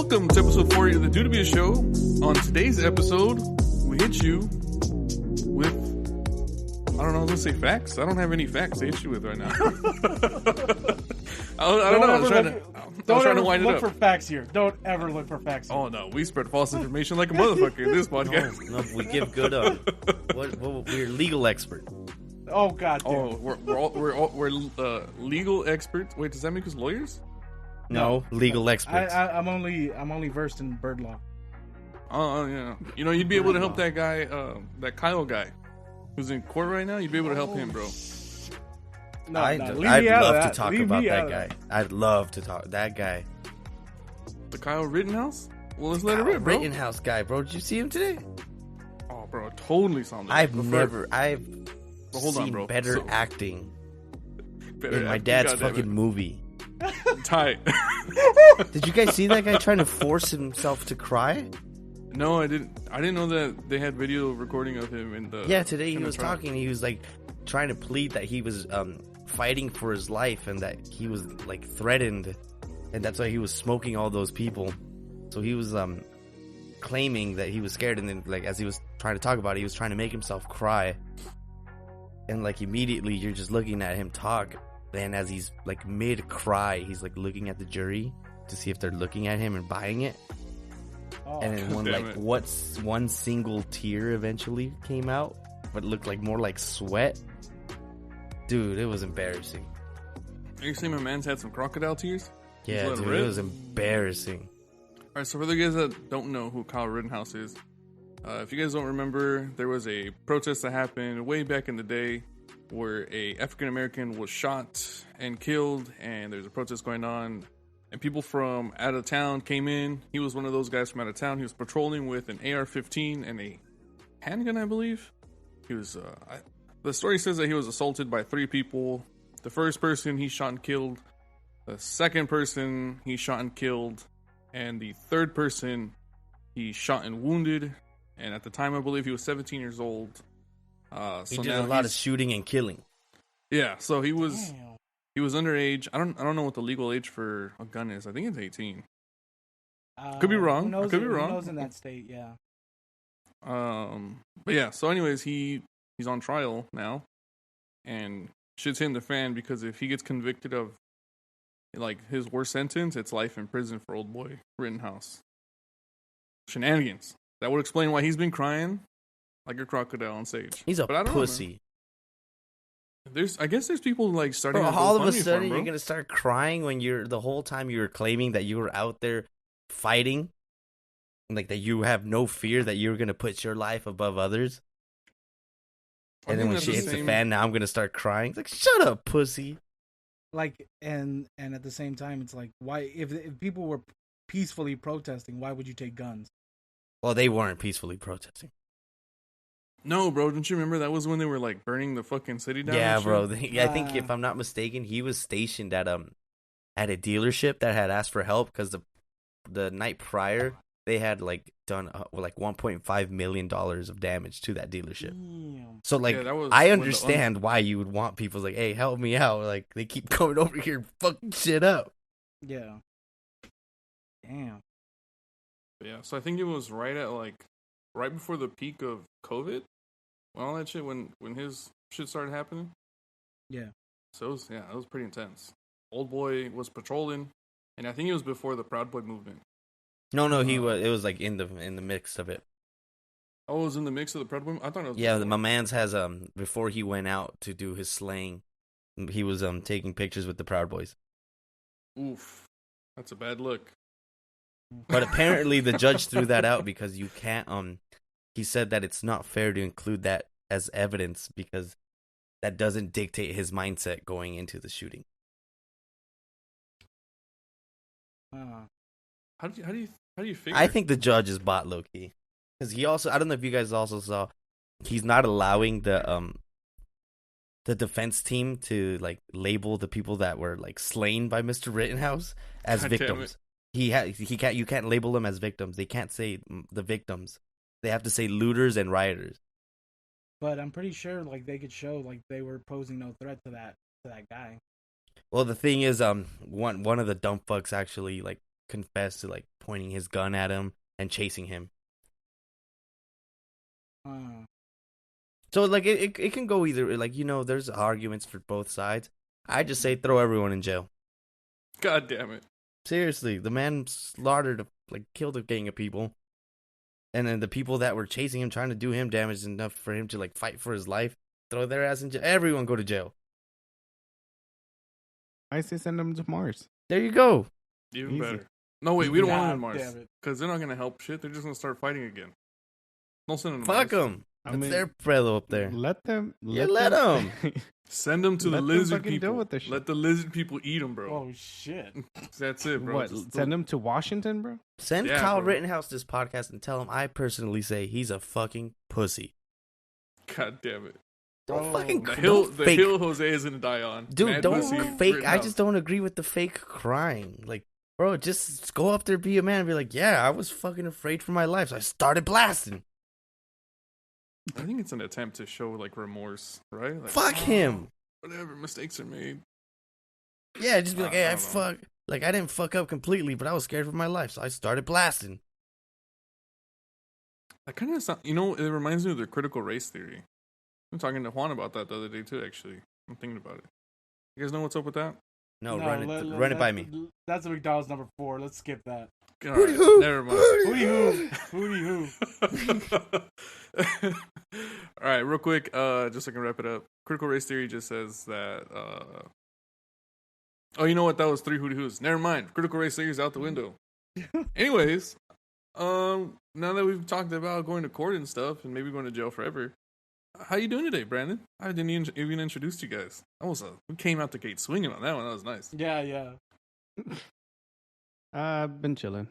Welcome to episode 40 of the Dudabia Show. On today's episode, we hit you with, I don't know, let's say facts. I don't have any facts to hit you with right now. I don't know. I was trying to wind it up. Don't ever look for facts here. Don't ever look for facts here. Oh, no. We spread false information like a motherfucker in this podcast. No, we give good, we're legal expert. Oh, God. Dude. Oh, we're legal experts. Wait, does that make us lawyers? No, legal experts. I'm only versed in bird law. Oh, yeah. You know, you'd be able to help that guy, that Kyle guy, who's in court right now. You'd be able to help him, bro. No, I'd love to talk about that guy. I'd love to talk that guy. The Kyle Rittenhouse? Well, let's let it rip, bro. Rittenhouse guy, bro. Did you see him today? Oh, bro, totally saw him. I've seen bro. better acting in my dad's fucking movie. Tight. Did you guys see that guy trying to force himself to cry? No, I didn't. I didn't know that they had video recording of him in the. Yeah, today he was talking. He was like trying to plead that he was fighting for his life and that he was like threatened, and that's why he was smoking all those people. So he was claiming that he was scared, and then like as he was trying to talk about it, he was trying to make himself cry. And like immediately, you're just looking at him talk. And as he's like mid cry, he's like looking at the jury to see if they're looking at him and buying it. Oh, And then one single tear eventually came out, but it looked like more like sweat. Dude, it was embarrassing. Are you saying my man's had some crocodile tears? Yeah, dude, it was embarrassing. Alright, so for the guys that don't know who Kyle Rittenhouse is, if you guys don't remember, there was a protest that happened way back in the day where a African American was shot and killed, and there's a protest going on, and people from out of town came in. He was one of those guys from out of town. He was patrolling with an AR-15 and a handgun, I believe. He was, the story says that he was assaulted by 3 people. The first person he shot and killed. The second person he shot and killed. And the third person he shot and wounded. And at the time, I believe he was 17 years old. He did a lot of shooting and killing. Yeah, so he was underage. I don't know what the legal age for a gun is. I think it's 18. Could be wrong. I could be wrong. Who knows in that state? Yeah. But yeah. So, anyways, he's on trial now, and shit's hitting the fan because if he gets convicted of like his worst sentence, it's life in prison for old boy Rittenhouse. Shenanigans. That would explain why he's been crying like a crocodile on stage. He's a pussy. I guess there's people like starting. Bro, all of a sudden, you're gonna start crying when the whole time you were claiming that you were out there fighting, like that you have no fear that you're gonna put your life above others. And then when she hits the fan, now I'm gonna start crying. It's like, shut up, pussy. Like, and at the same time, it's like, why if people were peacefully protesting, why would you take guns? Well, they weren't peacefully protesting. No, bro, don't you remember that was when they were like burning the fucking city down? Yeah, bro. I think if I'm not mistaken, he was stationed at a dealership that had asked for help because the night prior they had like done like $1.5 million of damage to that dealership. Damn. So like, yeah, I understand why you would want people like, hey, help me out. Like they keep coming over here and fucking shit up. Yeah. Damn. Yeah. So I think it was right before the peak of COVID. When all that shit, when his shit started happening. Yeah. So it was pretty intense. Old boy was patrolling, and I think it was before the Proud Boy movement. No, he was. It was like in the mix of it. Oh, it was in the mix of the Proud Boy. I thought it was. Yeah, my man's has before he went out to do his slaying, he was taking pictures with the Proud Boys. Oof, that's a bad look. But apparently the judge threw that out because you can't. He said that it's not fair to include that as evidence because that doesn't dictate his mindset going into the shooting. How do you figure? I think the judge is bot low key because he also. I don't know if you guys also saw. He's not allowing the defense team to like label the people that were like slain by Mr. Rittenhouse as victims. He can't. You can't label them as victims. They can't say the victims. They have to say looters and rioters. But I'm pretty sure like they could show like they were posing no threat to that guy. Well, the thing is, one of the dumb fucks actually like confessed to like pointing his gun at him and chasing him. So like it can go either, like, there's arguments for both sides. I just say throw everyone in jail. God damn it. Seriously, the man slaughtered, like, killed a gang of people. And then the people that were chasing him, trying to do him damage enough for him to, like, fight for his life, throw their ass in jail. Everyone go to jail. I say send them to Mars. There you go. Even Easy. better. No, wait, we don't want them in God Mars. damn it. Because they're not going to help shit. They're just going to start fighting again. Don't send them to Fuck Mars. them. I That's mean, their fellow up there. Let them. Yeah, let them. Send them to the Let them lizard fucking deal people. with this shit. Let the lizard people eat them, bro. Oh shit! That's it, bro. What? Just- Send them to Washington, bro? Send Yeah, Kyle bro. Rittenhouse this podcast and tell him I personally say he's a fucking pussy. God damn it. Don't Bro. fucking The don't fake. hill Jose is going to die on. Dude, Mad don't pussy, fake. written I out. just don't agree with the fake crying. Like, bro, just go up there, be a man, and be like, yeah, I was fucking afraid for my life, so I started blasting. I think it's an attempt to show, like, remorse, right? Like, Fuck him. whatever mistakes are made. Yeah, just be like, hey, I I don't know. fuck. Like, I didn't fuck up completely, but I was scared for my life, so I started blasting. That kind of sound, it reminds me of the critical race theory. I'm talking to Juan about that the other day too. Actually, I'm thinking about it. You guys know what's up with that? No, run it by me. That's the McDonald's number 4. Let's skip that. All Hootie right, hoo. never mind. Hootie hoo. All right, real quick, just so I can wrap it up. Critical race theory just says that. Oh, you know what? That was 3 hootie hoos. Never mind. Critical race theory is out the window. Anyways, now that we've talked about going to court and stuff, and maybe going to jail forever, how you doing today, Brandon? I didn't even introduce you guys. We came out the gate swinging on that one. That was nice. Yeah. I've been chilling.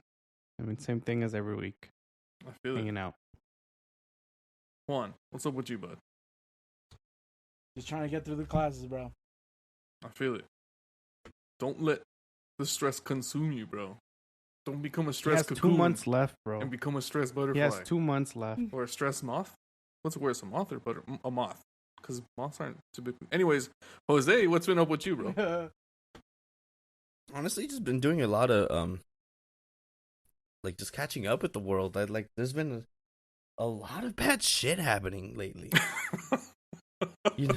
I mean, same thing as every week. I feel it. Hanging out. Juan, what's up with you, bud? Just trying to get through the classes, bro. I feel it. Don't let the stress consume you, bro. Don't become a He stress has 2 cocoon months left, bro. and become a stress butterfly. He has 2 months left. Or a stress moth. What's worse, a moth or a moth? Because moths aren't too big. Anyways, Jose, what's been up with you, bro? Honestly, just been doing a lot of like, just catching up with the world. There's been a lot of bad shit happening lately. It's Do you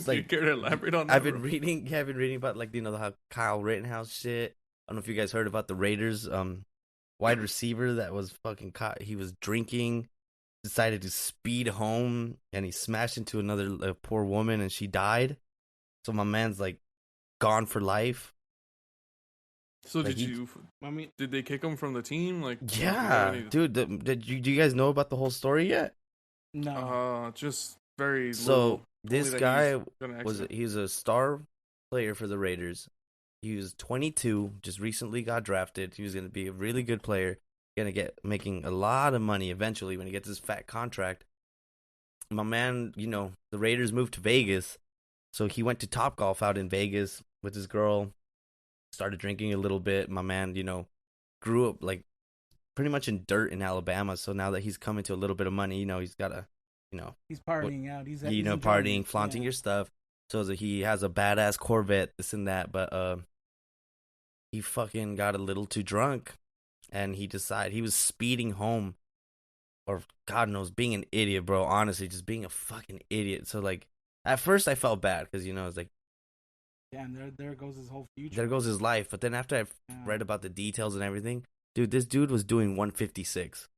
like, care to elaborate on that? I've been bro? reading about, like, how Kyle Rittenhouse shit. I don't know if you guys heard about the Raiders wide receiver that was fucking caught. He was drinking, decided to speed home, and he smashed into another poor woman, and she died. So my man's, like, gone for life. So like, did they kick him from the team? Like, Yeah, dude. Do you guys know about the whole story yet? No. just very. So little. this Only that guy he's gonna accident. he's a star player for the Raiders. He was 22, just recently got drafted. He was going to be a really good player, going to making a lot of money eventually when he gets his fat contract. My man, the Raiders moved to Vegas, so he went to Topgolf out in Vegas with his girl, started drinking a little bit. My man, grew up, like, pretty much in dirt in Alabama, so now that he's coming to a little bit of money, he's got to, He's partying out. He's partying, enjoying it. flaunting Yeah. your stuff. So that he has a badass Corvette, this and that, but he fucking got a little too drunk, and he decided he was speeding home, or God knows, being an idiot, bro. Honestly, just being a fucking idiot. So, like, at first I felt bad because it's like, Damn, there goes his whole future. there goes his life. But then after I read about the details and everything, dude, this dude was doing 156.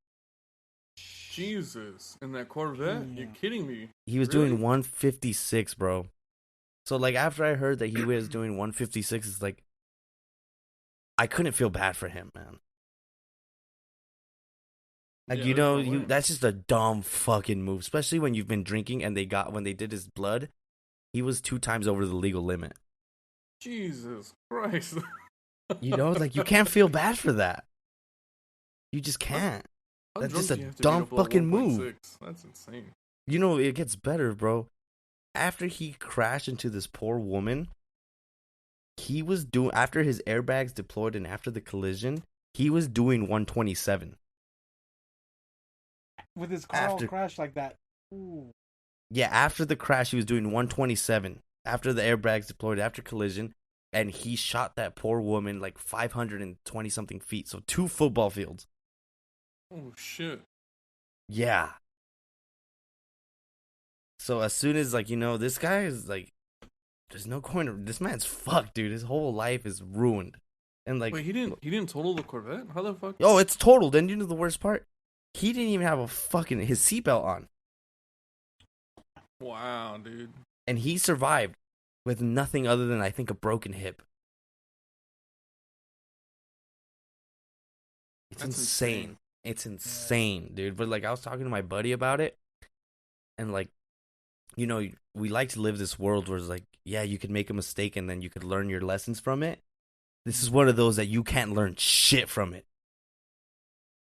Jesus, in that Corvette? Yeah. You're kidding me? He was Really? doing 156, bro. So, like, after I heard that he was doing 156, it's like, I couldn't feel bad for him, man. Like, Yeah, that's no way. that's just a dumb fucking move, especially when you've been drinking and when they did his blood, he was 2 times over the legal limit. Jesus Christ. It's like, you can't feel bad for that. You just can't. How That's drunk just a do you have to be dumb to blow fucking move. 1.6? That's insane. It gets better, bro. After he crashed into this poor woman, after his airbags deployed and after the collision, he was doing 127. With his car all After- crashed like that. Ooh. Yeah, after the crash, he was doing 127. After the airbags deployed, after collision, and he shot that poor woman like 520 something feet, so 2 football fields. Oh shit. Yeah. So as soon as like this guy is like, there's no corner. This man's fucked, dude. His whole life is ruined, and like, Wait, he didn't total the Corvette? How the fuck? oh, it's totaled. And you know the worst part? He didn't even have his seatbelt on, Wow, dude. and he survived with nothing other than I think a broken hip. It's That's insane. insane. It's insane, dude. But like, I was talking to my buddy about it, and like, we like to live this world where it's like, yeah, you could make a mistake and then you could learn your lessons from it. This is one of those that you can't learn shit from it,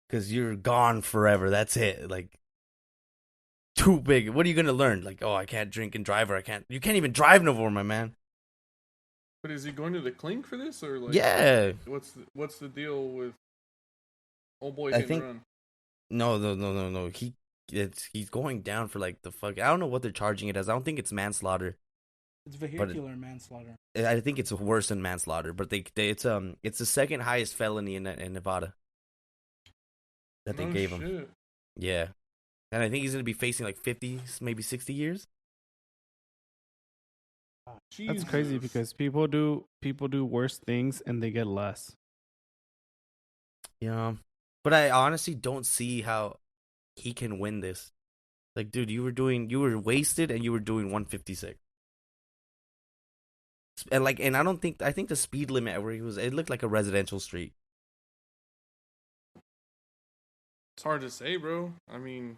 because you're gone forever. That's it. Like, too big. What are you gonna learn? Like, oh, I can't drink and drive, or you can't even drive no more, my man. But is he going to the clink for this, or like? Yeah. What's the deal with old boy I hitting think- run? No. He's going down for like the fuck. I don't know what they're charging it as. I don't think it's manslaughter. It's vehicular manslaughter. I think it's worse than manslaughter, but it's the second highest felony in Nevada that they No gave him. shit. Yeah, and I think he's gonna be facing like 50, maybe 60 years. That's crazy Jesus. because people do worse things and they get less. Yeah, but I honestly don't see how he can win this. Like, dude, you were wasted and you were doing 156. And I think the speed limit where he was, it looked like a residential street. It's hard to say, bro. I mean,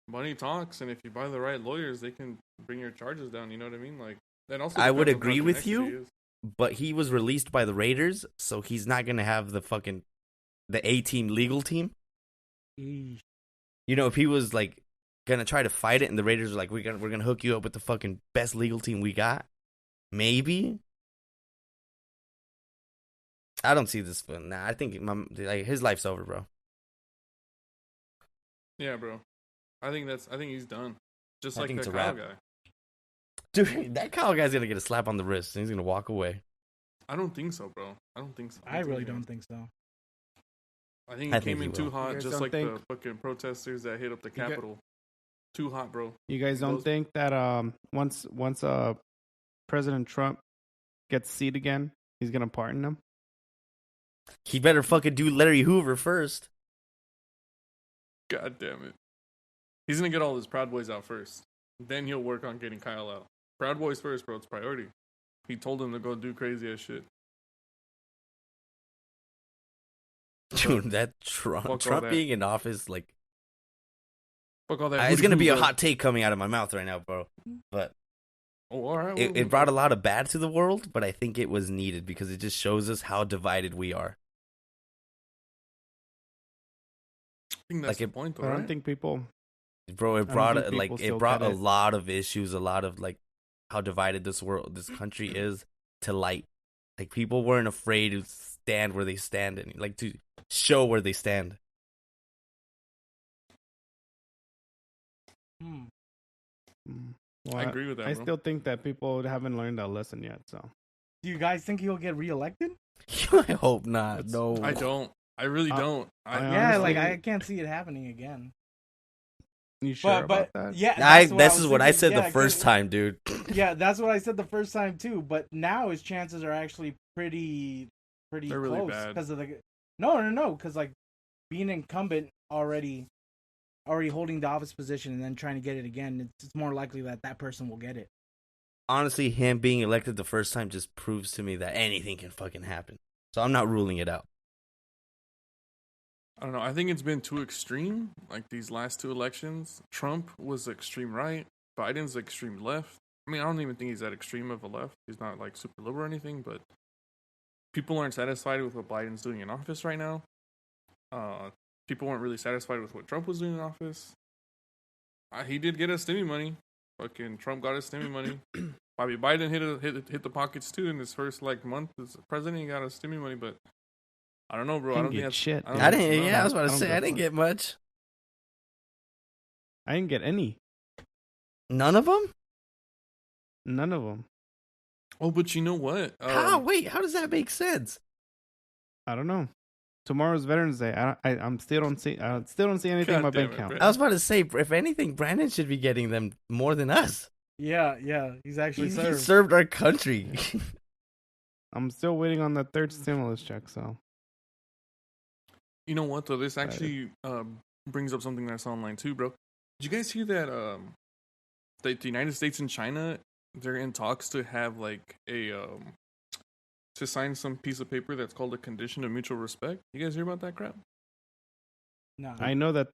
money talks, and if you buy the right lawyers, they can bring your charges down. You know what I mean? Like, that also. I would depends on how agree with connected you. he is. But he was released by the Raiders, so he's not gonna have the A-team legal team. Eesh. If he was like gonna try to fight it, and the Raiders were like, we're gonna hook you up with the fucking best legal team we got, maybe. I don't see this. Nah, I think his life's over, bro. Yeah, bro. I think he's done. Just I like think that it's a Kyle wrap. guy. Dude, that Kyle guy's gonna get a slap on the wrist, and he's gonna walk away. I don't think so, bro. I don't think so. I really don't think so. I think I he think came he in too will. hot, You guys just don't like the think- fucking protesters that hit up the got- Capitol. Too hot, bro. You guys don't Those- think that once President Trump gets seat again, he's gonna pardon him? He better fucking do Larry Hoover first. God damn it. He's gonna get all his Proud Boys out first. Then he'll work on getting Kyle out. Proud Boys first, bro. It's priority. He told him to go do crazy ass shit. Dude, that Fuck all Trump that. being in office, like, Fuck all that. it's gonna be a Hoover. hot take coming out of my mouth right now, bro. But Oh, all right. it brought a lot of bad to the world, but I think it was needed because it just shows us how divided we are. I think that's like the it- point, though, I don't right? think people. Bro, it don't brought think people it still brought get a it. lot of issues, a lot of like how divided this country is to light. Like, people weren't afraid to stand where they stand and like to show where they stand. Hmm. Well, I agree with that, I bro. still think that people haven't learned that lesson yet. So Do you guys think he'll get reelected? I hope not. It's- No, I don't. I really don't. I Yeah, honestly- like I can't see it happening again. you sure But about that? yeah, This is what I was said thinking. the Yeah, first 'cause- time, dude. Yeah, that's what I said the first time too. But now his chances are actually pretty They're really close bad. because of the no, because like being incumbent already holding the office position and then trying to get it again, it's more likely that that person will get it. Honestly, him being elected the first time just proves to me that anything can fucking happen. So I'm not ruling it out. I don't know. I think it's been too extreme. Like these last two elections, Trump was extreme right, Biden's extreme left. I mean, I don't even think he's that extreme of a left. He's not like super liberal or anything, but people aren't satisfied with what Biden's doing in office right now. People weren't really satisfied with what Trump was doing in office. He did get his stimmy money. Fucking Trump got his stimmy money. Bobby Biden hit the pockets too in his first like month as president. He got his stimmy money, but I don't know, bro. I Didn't don't think get that's shit. don't I think didn't. that's Yeah, I enough. was about I to don't say go I didn't for it. get much. I didn't get any. None of them. None of them. Oh, but you know what? How? Wait, how does that make sense? I don't know. Tomorrow's Veterans Day. I'm still don't see. I still don't see anything in my God damn bank it, account. Brett. I was about to say, if anything, Brandon should be getting them more than us. Yeah, he's actually He served. served our country. I'm still waiting on the third stimulus check. So You know what though? This actually brings up something that's online too, bro. Did you guys hear that? The United States and China, they're in talks to have like a to sign some piece of paper that's called a condition of mutual respect. You guys hear about that crap? No, I know that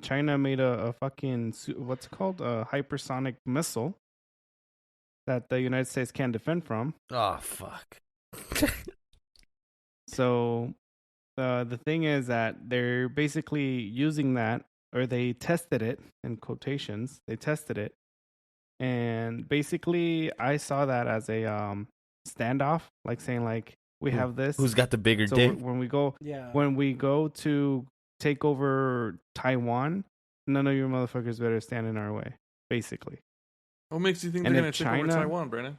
China made a fucking what's it called, a hypersonic missile that the United States can't defend from. Oh fuck. So the thing is that they're basically using that, or they tested it in quotations. They tested it, and basically I saw that as a standoff, like saying like we have this. Who's got the bigger so dick? when we go yeah. when we go to take over Taiwan, none of you motherfuckers better stand in our way. Basically, What makes you think And they're if gonna take over China- Taiwan, Brandon?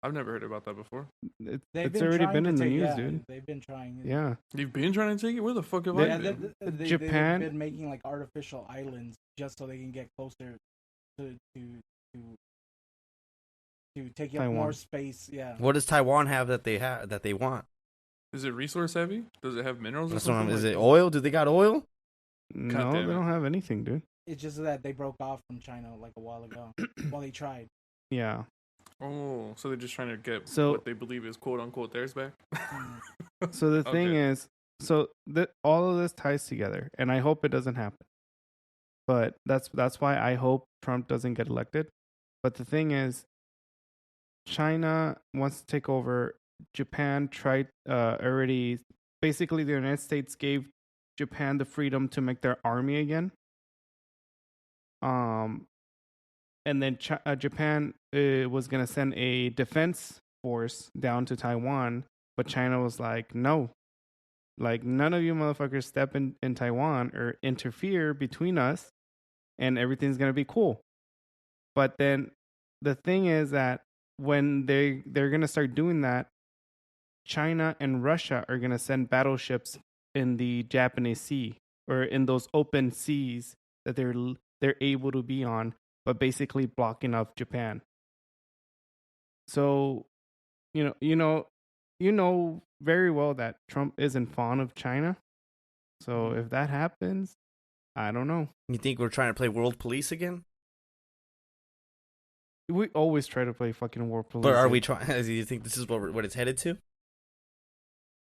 I've never heard about that before. They've it's been already trying been to in the take- news, yeah, dude. They've been trying. Yeah. You've been trying to take it. Where the fuck have They- I Yeah, been? Japan- they've been making like artificial islands just so they can get closer to take up Taiwan. more space. Yeah. What does Taiwan have that they want? Is it resource heavy? Does it have minerals? Or That's what something? is like it that? oil? Do they got oil? No, they damn it. don't have anything, dude. It's just that they broke off from China like a while ago. Well, they tried. Yeah. Oh, so they're just trying to get So- what they believe is quote unquote theirs back. So the thing Okay. is, all of this ties together, and I hope it doesn't happen. But that's why I hope Trump doesn't get elected. But the thing is, China wants to take over. Japan tried already. Basically, the United States gave Japan the freedom to make their army again. And then Japan was gonna send a defense force down to Taiwan, but China was like, no, like none of you motherfuckers step in Taiwan or interfere between us, and everything's gonna be cool. But then the thing is that when they're gonna start doing that, China and Russia are gonna send battleships in the Japanese Sea, or in those open seas that they're able to be on, but basically blocking off Japan. So, you know very well that Trump isn't fond of China. So if that happens, I don't know. You think we're trying to play world police again? We always try to play fucking war police. But are we trying? Do you think this is what it's headed to?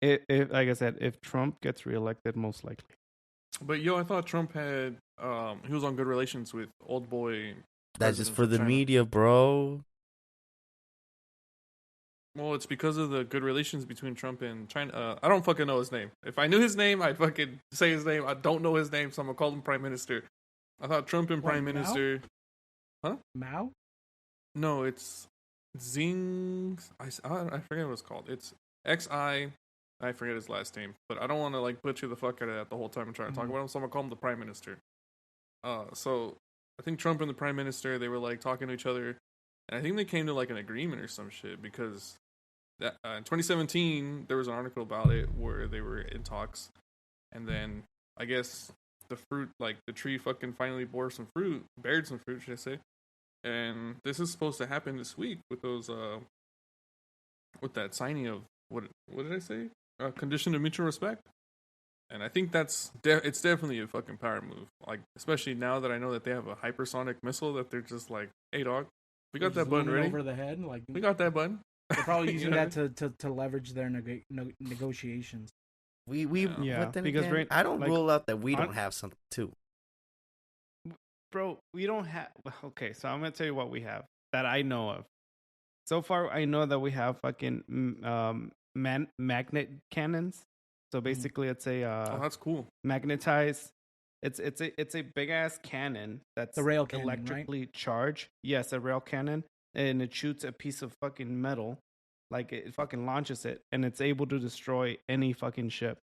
If like I said, if Trump gets reelected, most likely. But yo, I thought Trump had he was on good relations with old boy. That's just presidents for of the China. media, bro. Well, it's because of the good relations between Trump and China. I don't fucking know his name. If I knew his name, I'd fucking say his name. I don't know his name, so I'm gonna call him Prime Minister. I thought Trump and What, Prime Mao? Minister. Mao? No, it's Xing. I forget what it's called. It's XI. I forget his last name, but I don't want to like butcher the fuck out of that the whole time I'm trying to talk Mhm. about him. So I'm gonna call him the Prime Minister. So I think Trump and the Prime Minister, they were like talking to each other, and I think they came to like an agreement or some shit because that in 2017 there was an article about it where they were in talks, and then I guess the fruit, like the tree, fucking finally bared some fruit, should I say? And this is supposed to happen this week with those with that signing of what did I say? Condition of mutual respect. And I think it's definitely a fucking power move. Like, especially now that I know that they have a hypersonic missile that they're just like, hey dog, we got Just that button looming ready. over the head. Like We got that button. they're probably You using know that to leverage their negotiations. We Yeah, but then because again, right- I don't like, rule out that we on- don't have something too. Bro, we don't have. Okay, so I'm gonna tell you what we have that I know of. So far, I know that we have fucking magnet cannons. So basically, it's a Oh, that's cool. magnetized. It's a big ass cannon that's The rail cannon, right? electrically charged. Yes, a rail cannon, and it shoots a piece of fucking metal, like it fucking launches it, and it's able to destroy any fucking ship.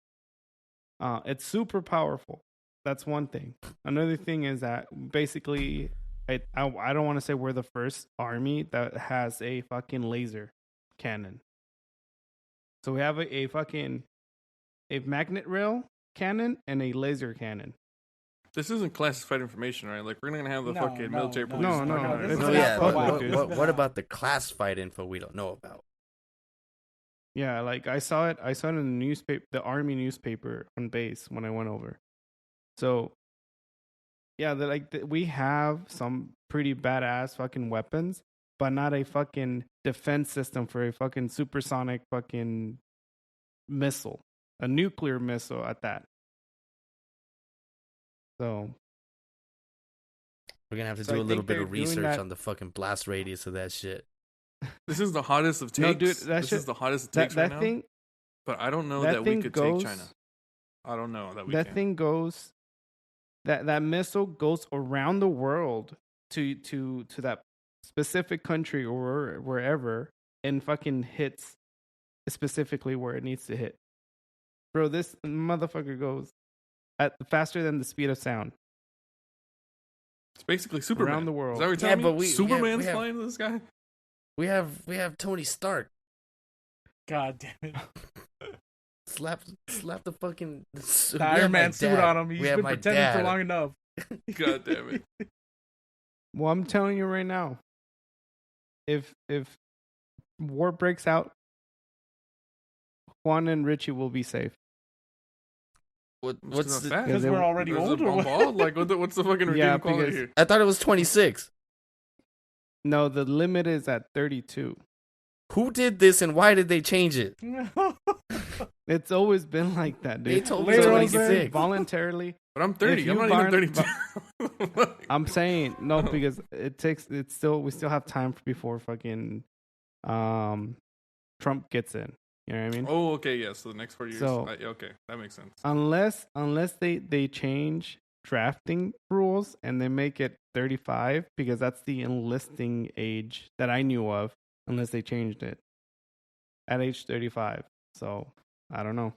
It's super powerful. That's one thing. Another thing is that basically, I don't want to say we're the first army that has a fucking laser. cannon. So we have a fucking a magnet rail cannon and a laser cannon. This isn't classified information, right? Like, we're not gonna have the No, fucking no, military no. police. No, talking about this it. is No, not yeah. public, dude. What about the classified info we don't know about? Yeah, like I saw it in the newspaper, the army newspaper on base when I went over. So, yeah, we have some pretty badass fucking weapons, but not a fucking defense system for a fucking supersonic fucking missile, a nuclear missile at that. So We're gonna have to So do I a little think bit they're of doing research that- on the fucking blast radius of that shit. This is the hottest of takes. No, dude, that this shit- is the hottest it that takes right that now. thing But I don't know that that we thing could goes take China. I don't know that we that can. thing goes that missile goes around the world to that specific country or wherever and fucking hits specifically where it needs to hit. Bro, this motherfucker goes at faster than the speed of sound It's basically Superman. around the world. Is that what you're Yeah, telling but me? we Superman's have- flying to this guy? We have Tony Stark. God damn it. Slap the fucking The we have Iron my Man suit dad. on him. He's We have been my pretending for dad. long enough. God damn it. Well, I'm telling you right now, if war breaks out, Juan and Richie will be safe. What's the? that? Because they we're were- already Is it older. bald? Like, what's the fucking Yeah, redeeming quality because- here? I thought it was 26. No, the limit is at 32. Who did this and why did they change it? It's always been like that, dude. They told me Later on, 26. voluntarily. But I'm 30. If I'm you not barn- even 32. I'm saying no because we still have time before fucking Trump gets in. You know what I mean? Oh, okay, yeah. So the next 4 years. So- Okay, that makes sense. Unless they change drafting rules and they make it 35 because that's the enlisting age that I knew of. Unless they changed it at age 35. So I don't know.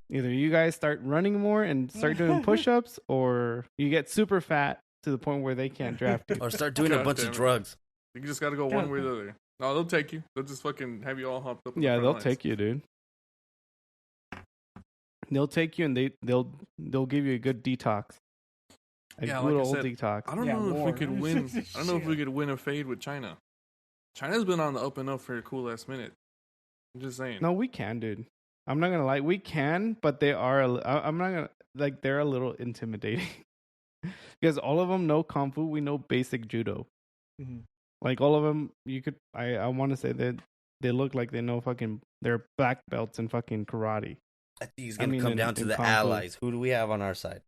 Either you guys start running more and start doing push-ups, or you get super fat to the point where they can't draft you. Or start doing a God bunch damn of it. drugs. You just got to go one way or the other. No, they'll take you. They'll just fucking have you all hopped up. in the Yeah, front they'll lines. take you, dude. They'll take you and they'll give you a good detox. A Yeah, good like I old said, detox. I don't Yeah, know if war. we could win. I don't know if we Shit. could win a fade with China. China's been on the up and up for a cool last minute. I'm just saying. No, we can, dude. I'm not gonna lie, we can, but they are. I'm not gonna like. They're a little intimidating because all of them know kung fu. We know basic judo. Mhm. Like all of them, you could. I want to say that they look like they know fucking. They're black belts in fucking karate. I think he's I gonna mean, come in- down to in the Kung Fu. allies. Who do we have on our side?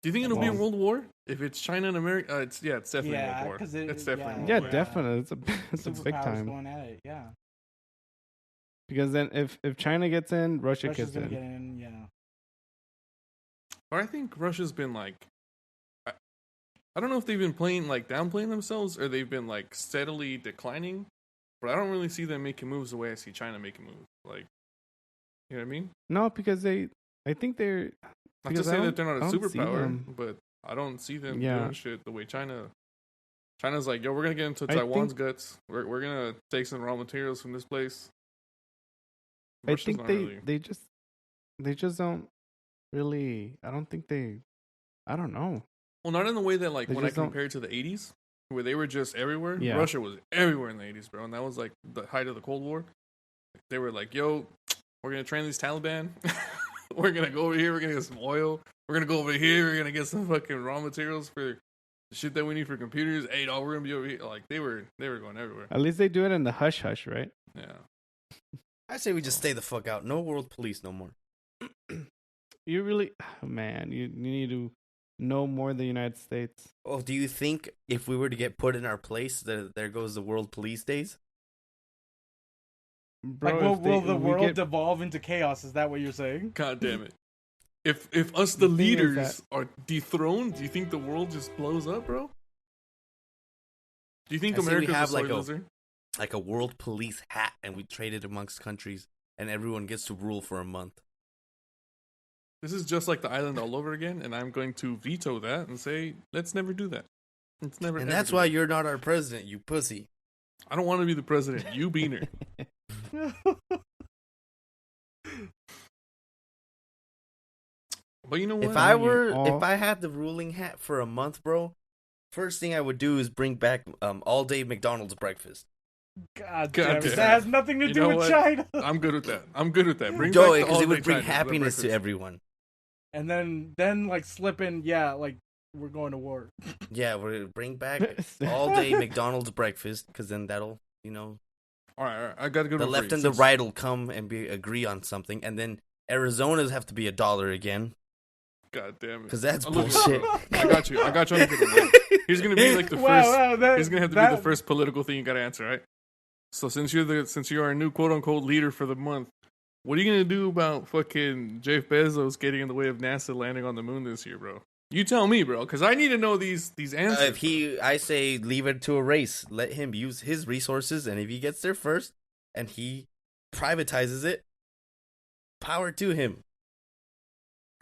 Do you think it'll be a Well- world war if it's China and America? It's definitely a Yeah, world war. 'cause It's definitely Yeah, a world war. definitely. It's a big Superpowers time going at it. Yeah. because then if China gets in, Russia Russia's gets gonna in. get in. Yeah. But I think Russia's been like, I don't know if they've been downplaying themselves or they've been like steadily declining. But I don't really see them making moves the way I see China making moves. Like, you know what I mean? No, because I think they're Not to Because I say don't- that they're not a I don't see superpower, them. but I don't see them Yeah. doing shit the way China. China's like, yo, we're gonna get into I Taiwan's think- guts. We're gonna take some raw materials from this place. I Russia's think not they really- they just don't really. I don't think they. I don't know. Well, not in the way that like They when I just don't- compare it to the '80s, where they were just everywhere. Yeah. Russia was everywhere in the '80s, bro, and that was like the height of the Cold War. They were like, yo, we're gonna train these Taliban. We're gonna go over here. We're gonna get some oil. We're gonna go over here. We're gonna get some fucking raw materials for the shit that we need for computers. Hey, dog, we're gonna be over here. Like they were going everywhere. At least they do it in the hush hush, right? Yeah. I say we just stay the fuck out. No world police no more. You really, man, you need to know more than the United States. Oh, do you think if we were to get put in our place, that there goes the world police days? Bro, Like, if will they- the we world get- devolve into chaos? Is that what you're saying? God damn it. If us the The thing is leaders are dethroned, do you think the world just blows up, bro? Do you think I say we America's have a like soy a- loser? Like a world police hat, and we trade it amongst countries, and everyone gets to rule for a month. This is just like the island all over again, and I'm going to veto that and say, let's never do that. It's never. And ever that's gonna- why you're not our president, you pussy. I don't want to be the president. You beaner. But you know what? If I had the ruling hat for a month, bro, first thing I would do is bring back all day McDonald's breakfast. God God damn it. damn. That has nothing to You do know with what? China. I'm good with that. I'm good with that. Bring Joe, back the because it all-day would bring China, the happiness to breakfast. everyone. And then like slip in, yeah, like we're going to war. Yeah, we'll bring back all day McDonald's breakfast, because then that'll, All right. I got a good the one for left you. and the Since- right will come and agree on something, and then Arizona's have to be $1 again, God damn it. because that's I love it, bullshit. bro. I got you. I got you on a good one. He's gonna be like the first. He's gonna have to be the first political thing you gotta answer, right? So since you're our new quote unquote leader for the month, what are you gonna do about fucking Jeff Bezos getting in the way of NASA landing on the moon this year, bro? You tell me, bro, because I need to know these answers. I say leave it to a race. Let him use his resources, and if he gets there first and he privatizes it, power to him.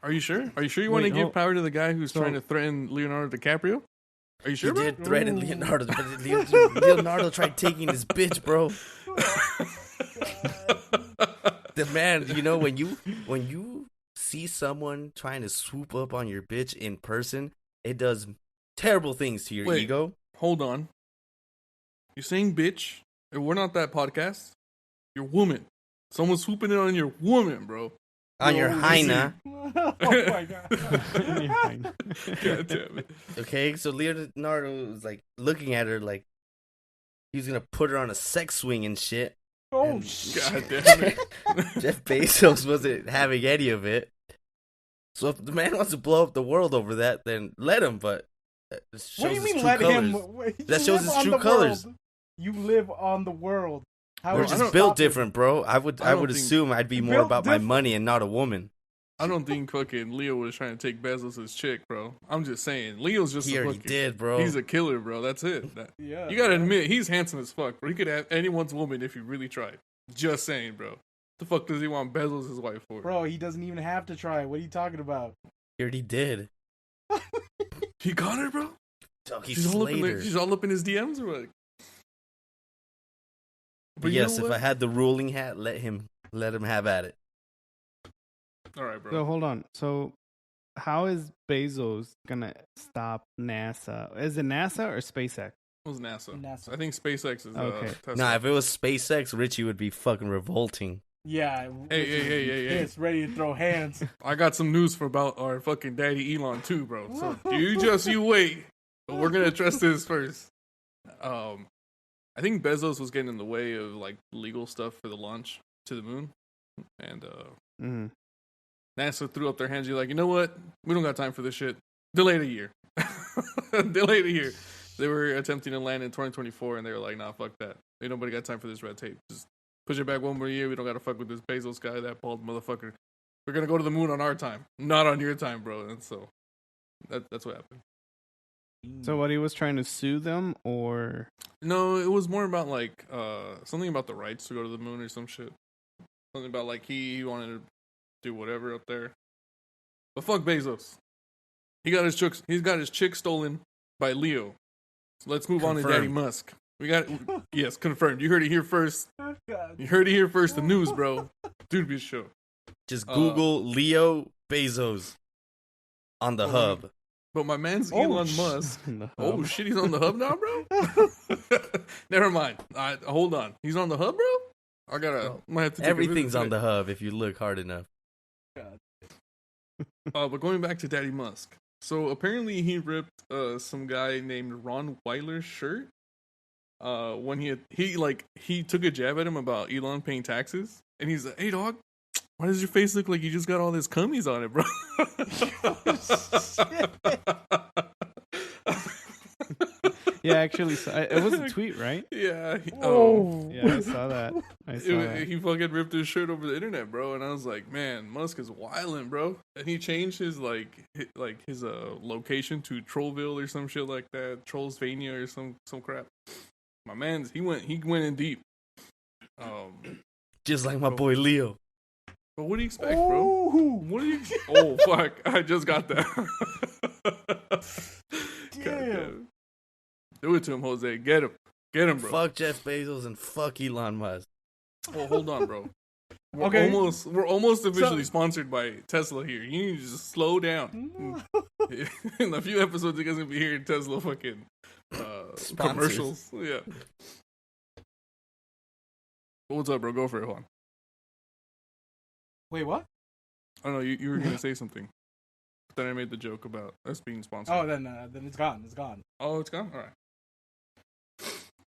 Are you sure? Are you sure you want to Wait, give hold- power to the guy who's so- trying to threaten Leonardo DiCaprio? Are you sure, He bro? did threaten Ooh. Leonardo, but Leonardo tried taking his bitch, bro. The man, when you see someone trying to swoop up on your bitch in person, it does terrible things to your Wait. ego. Hold on. You're saying bitch? And we're not that podcast. You're woman. Someone's swooping in on your woman, bro. On your Yo, hyena. Oh my god. God damn it. Okay, so Leonardo was like looking at her like he was gonna put her on a sex swing and shit. Oh And- shit. God damn it. Jeff Bezos wasn't having any of it. So if the man wants to blow up the world over that, then let him. But it shows What do you his mean true let colors. him? You That shows live his on true the colors. world. You live on the world. How We're would I just you don't- built stop it? different, bro. I would I don't think- assume I'd be more Built about different. my money and not a woman. I don't think fucking Leo was trying to take Bezos' chick, bro. I'm just saying. Leo's just He a already fucking, did, bro. He's a killer, bro. That's it. Yeah. You gotta yeah. admit, he's handsome as fuck, bro. He could have anyone's woman if he really tried. Just saying, bro. The fuck does he want Bezos' wife for? Bro, he doesn't even have to try. What are you talking about? He already did. He got her, bro? Dog, he She's all, slayed her. she's all up in his DMs or what? But you know yes, if what? I had the ruling hat, let him have at it. All right, bro. So hold on. So how is Bezos gonna stop NASA? Is it NASA or SpaceX? It was NASA. NASA. I think SpaceX is Okay. Tesla. Nah, if it was SpaceX, Richie would be fucking revolting. Yeah. Hey. It's ready to throw hands. I got some news for about our fucking daddy Elon too, bro. So you wait. But we're gonna address this first. I think Bezos was getting in the way of like legal stuff for the launch to the moon, and Mhm. NASA threw up their hands. You're like, you know what? We don't got time for this shit. Delayed a year. Delayed a year. They were attempting to land in 2024, and they were like, nah, fuck that. Ain't nobody got time for this red tape. Just push it back one more year. We don't got to fuck with this Bezos guy, that bald motherfucker. We're going to go to the moon on our time, not on your time, bro. And so that's what happened. So what, he was trying to sue them, or No, it was more about like something about the rights to go to the moon or some shit. Something about like he wanted to do whatever up there. But fuck Bezos. He got his chick stolen by Leo. So let's move on to Daddy Confirmed. Musk. We got yes, confirmed. You heard it here first. God. You heard it here first. The news, bro. Dude, be show. Just Google Leo Bezos on the Oh, hub. But my man's Oh, Elon sh- Musk. the Oh hub? shit, he's on the hub now, bro. Never mind. Hold on. He's on the hub, bro. Might have to take a Everything's visit on today. the hub if you look hard enough. But going back to Daddy Musk. So apparently he ripped some guy named Ron Weiler's shirt. When he took a jab at him about Elon paying taxes, and he's like, "Hey dog, why does your face look like you just got all this cummies on it, bro?" Yeah, actually, it was a tweet, right? Yeah. Oh. Yeah, I saw that. I saw that. He fucking ripped his shirt over the internet, bro, and I was like, man, Musk is wildin', bro. And he changed his his location to Trollville or some shit like that, Trollsvania or some crap. My man's he went in deep. Just like my boy Leo. But what do you expect, bro? Oh, What do you? Oh fuck! I just got that. God damn. damn. Do it to him, Jose. Get him, bro. Fuck Jeff Bezos and fuck Elon Musk. Well, hold on, bro. We're Okay. almost officially sponsored by Tesla here. You need to just slow down. In a few episodes, you guys gonna be hearing Tesla fucking commercials. Yeah. What's up, bro? Go for it, Juan. Wait, what? Oh no, you were gonna say something. But then I made the joke about us being sponsored. Oh, then it's gone. It's gone. Oh, it's gone? Alright.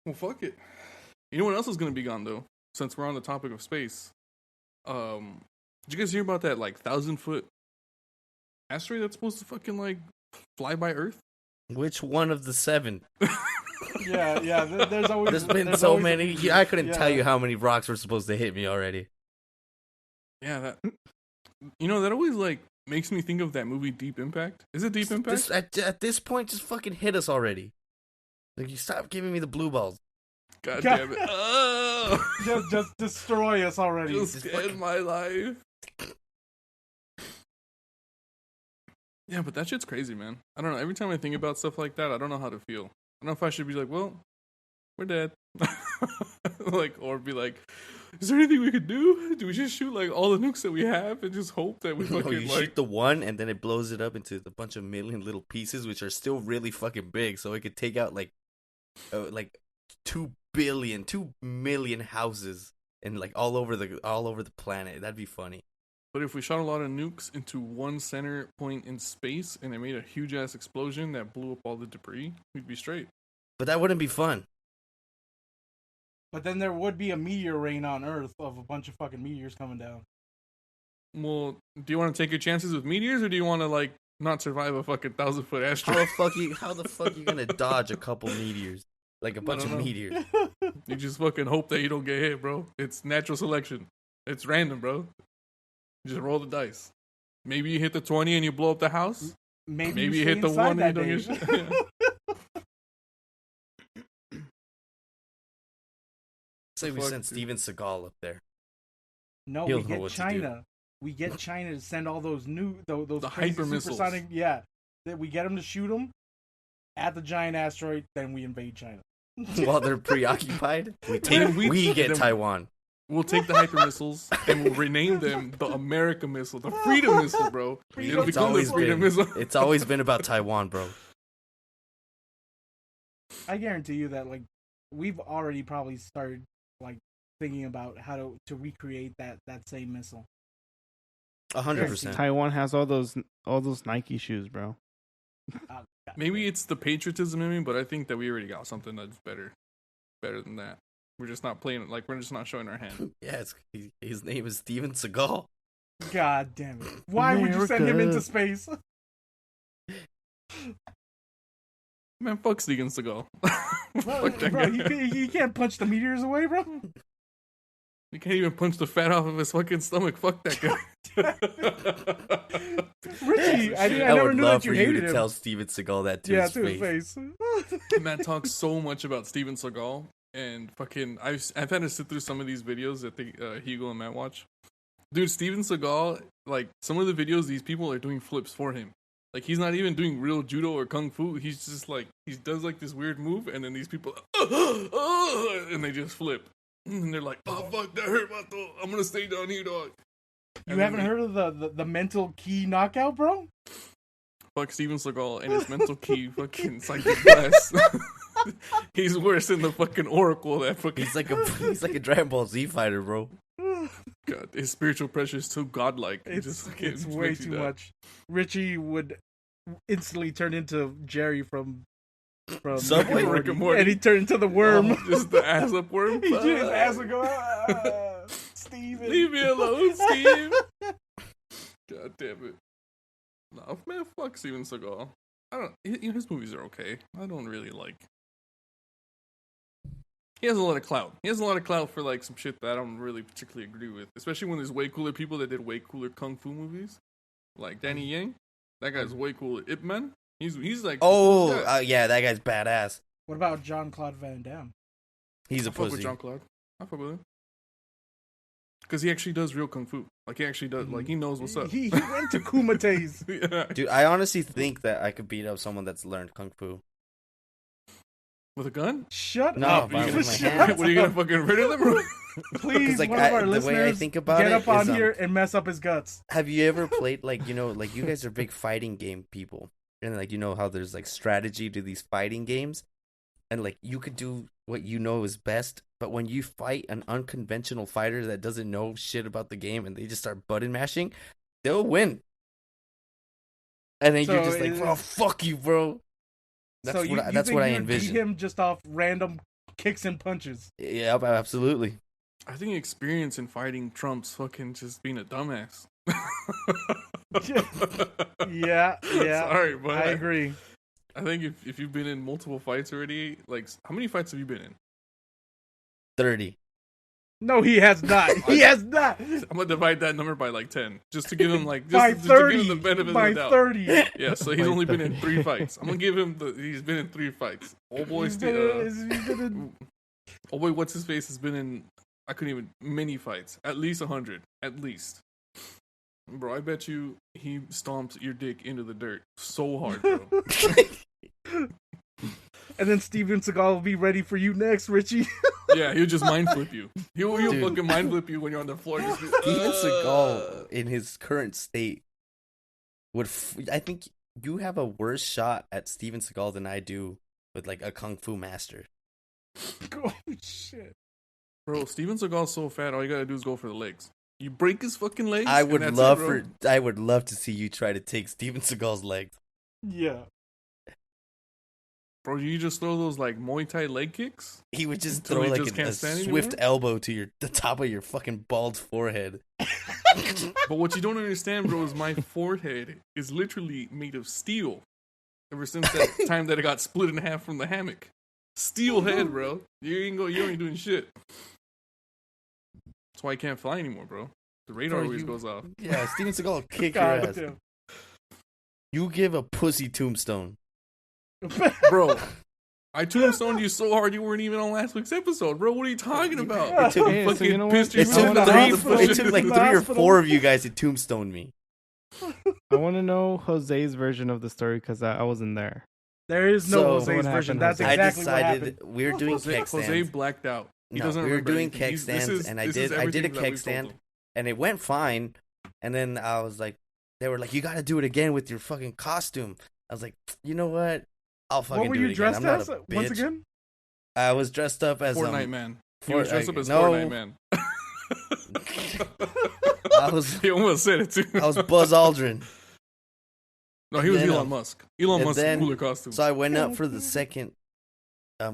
Well, fuck it. You know what else is gonna be gone, though? Since we're on the topic of space. Did you guys hear about that, like, 1,000-foot asteroid that's supposed to fucking, like, fly by Earth? Which one of the 7? Yeah. There's always. There's been there's so always- many. I couldn't tell yeah. you how many rocks were supposed to hit me already. Yeah, that... You know, that always, like, makes me think of that movie Deep Impact. Is it Deep Impact? At this point, just fucking hit us already. Like, you stop giving me the blue balls. God damn it. Oh! just destroy us already. Just end my life. Yeah, but that shit's crazy, man. I don't know. Every time I think about stuff like that, I don't know how to feel. I don't know if I should be like, well, we're dead. Like, or be like, is there anything we could do? Do we just shoot, like, all the nukes that we have and just hope that we No, fucking, you like... shoot the one, and then it blows it up into a bunch of million little pieces, which are still really fucking big, so it could take out, like 2 million houses and, like, all over the planet. That'd be funny. But if we shot a lot of nukes into one center point in space and it made a huge-ass explosion that blew up all the debris, we'd be straight. But that wouldn't be fun. But then there would be a meteor rain on Earth of a bunch of fucking meteors coming down. Well, do you want to take your chances with meteors, or do you want to, like, not survive a fucking 1,000-foot asteroid? How the fuck you gonna dodge a couple meteors? Like a bunch of know. meteors. You just fucking hope that you don't get hit, bro. It's natural selection. It's random, bro. Just roll the dice. Maybe you hit the 20 and you blow up the house. Maybe You stay hit the inside 1 and you that don't get day. shit. Yeah. Say we Fuck, sent dude. Steven Seagal up there. No, He'll we know get what to China. We get China to send all those those The crazy hyper missiles. supersonic. Yeah, that we get them to shoot them at the giant asteroid. Then we invade China. While they're preoccupied, Then we get then Taiwan. We'll take the hyper missiles and we'll rename them the America missile, the Freedom missile, bro. It'll It's become the always Freedom been. missile. It's always been about Taiwan, bro. I guarantee you that like we've already probably started like thinking about how to recreate that same missile. 100%. Taiwan has all those Nike shoes, bro. Maybe it's the patriotism in me, but I think that we already got something that's better than that. We're just not playing it, like, we're just not showing our hand. Yeah, his name is Steven Seagal. God damn it! Why would you send him America. into space? Man, fuck Steven Seagal. Bro, Fuck that bro guy. he can't punch the meteors away, bro. You can't even punch the fat off of his fucking stomach. Fuck that guy. Richie, I I never would knew love that you for you hated to him. tell Steven Seagal that to Yeah, his to his face. face. Matt talks so much about Steven Seagal, and fucking I've had to sit through some of these videos that Hugo and Matt watch. Dude, Steven Seagal, like, some of the videos, these people are doing flips for him. Like, he's not even doing real judo or kung fu. He's just like, he does like this weird move, and then these people, and they just flip. And they're like, oh fuck, that hurt my throat. I'm gonna stay down here, dog. You haven't heard of the mental key knockout, bro? Fuck Steven Seagal and his mental key fucking psychic blast. He's worse than the fucking Oracle that fucking... He's like a Dragon Ball Z fighter, bro. God, his spiritual pressure is too godlike. It It's, just fucking it's way makes you too die. much. Richie would instantly turn into Jerry from Subway? Rick and Morty. and he turned into the worm. Oh, just the ass up worm. He did his ass would go, Steven. Leave me alone, Steve. God damn it. No, man, fuck Steven Seagal. I don't. His movies are okay. I don't really like. He has a lot of clout. He has a lot of clout for like some shit that I don't really particularly agree with. Especially when there's way cooler people that did way cooler kung fu movies, like Danny Yang. That guy's way cooler. Ip Man. He's like. Oh, yeah. yeah, that guy's badass. What about Jean-Claude Van Damme? He's I a fuck with pussy. Jean Claude. I fuck with him. Because he actually does real kung fu. Like, he actually does. Like, he knows what's up. He went to Kumate's. Yeah. Dude, I honestly think that I could beat up someone that's learned kung fu. With a gun? Shut No, up. but with my Shut hands. What are you gonna up. fucking rid of them? Please, like, one of our the way I listeners, think about get it up on is, here and mess up his guts. Have you ever played, like, like you guys are big fighting game people, and like how there's like strategy to these fighting games, and like you could do what you know is best, but when you fight an unconventional fighter that doesn't know shit about the game and they just start button mashing, they'll win. And then you're just like, bro, fuck you, bro. That's so what you that's think what I you'd envision. beat him just off random kicks and punches. Yeah, absolutely. I think experience in fighting trumps fucking just being a dumbass. Yeah. Sorry, but I agree. I think if you've been in multiple fights already, like, how many fights have you been in? 30. No, he has not. He has not. I'm gonna divide that number by like 10, just to give him like By just to give 30. him the benefit By of the doubt. 30. Yeah, so he's By only been in 30. 3 fights. I'm gonna give him he's been in 3 fights. Old boy, He's been in- old boy, what's his face has been in. I couldn't even many fights, at least 100, at least. Bro, I bet you he stomps your dick into the dirt so hard, bro. And then Steven Seagal will be ready for you next, Richie. Yeah, he'll just mind flip you. He'll Dude. fucking mind flip you when you're on the floor. Just be, Steven Seagal, in his current state, would I think you have a worse shot at Steven Seagal than I do with like a kung fu master. Oh, shit. Bro, Steven Seagal's so fat. All you gotta do is go for the legs. You break his fucking legs. I and would that's love it, bro. I would love to see you try to take Steven Seagal's legs. Yeah. Bro, you just throw those like Muay Thai leg kicks. He would just Until throw he like just can't a stand swift anymore? elbow to the top of your fucking bald forehead. But what you don't understand, bro, is my forehead is literally made of steel. Ever since that time that it got split in half from the hammock, steel head, bro. You ain't doing shit. That's why I can't fly anymore, bro. The radar Bro, always you- goes off. Yeah, Steven Seagal will kick your God ass. damn. You give a pussy tombstone. Bro, I tombstoned you so hard you weren't even on last week's episode, bro. What are you talking about? It took, Hey, so Fucking you know pissed what? it yourself took, out three- of the it it bushes. took like 3 or Hospital. 4 of you guys to tombstone me. I want to know Jose's version of the story because I wasn't there. There is no So- Jose's What version. happened, That's Jose? exactly I what happened. decided we're doing Jose, keg stands. Jose blacked out. He No, doesn't we were remember doing anything. keg This stands, is- and this I is did a everything that keg we've told stand, him. and it went fine. And then I was like, they were like, you got to do it again with your fucking costume. I was like, you know what? I'll fucking What were do you it again. dressed I'm not as? a Once bitch. again? I was dressed up as Fortnite man. He For- was dressed up as no. Fortnite man. I was He almost said it too. I was Buzz Aldrin. No, he was then, Elon Musk. Elon and Musk's then- cooler costume. So I went up for the second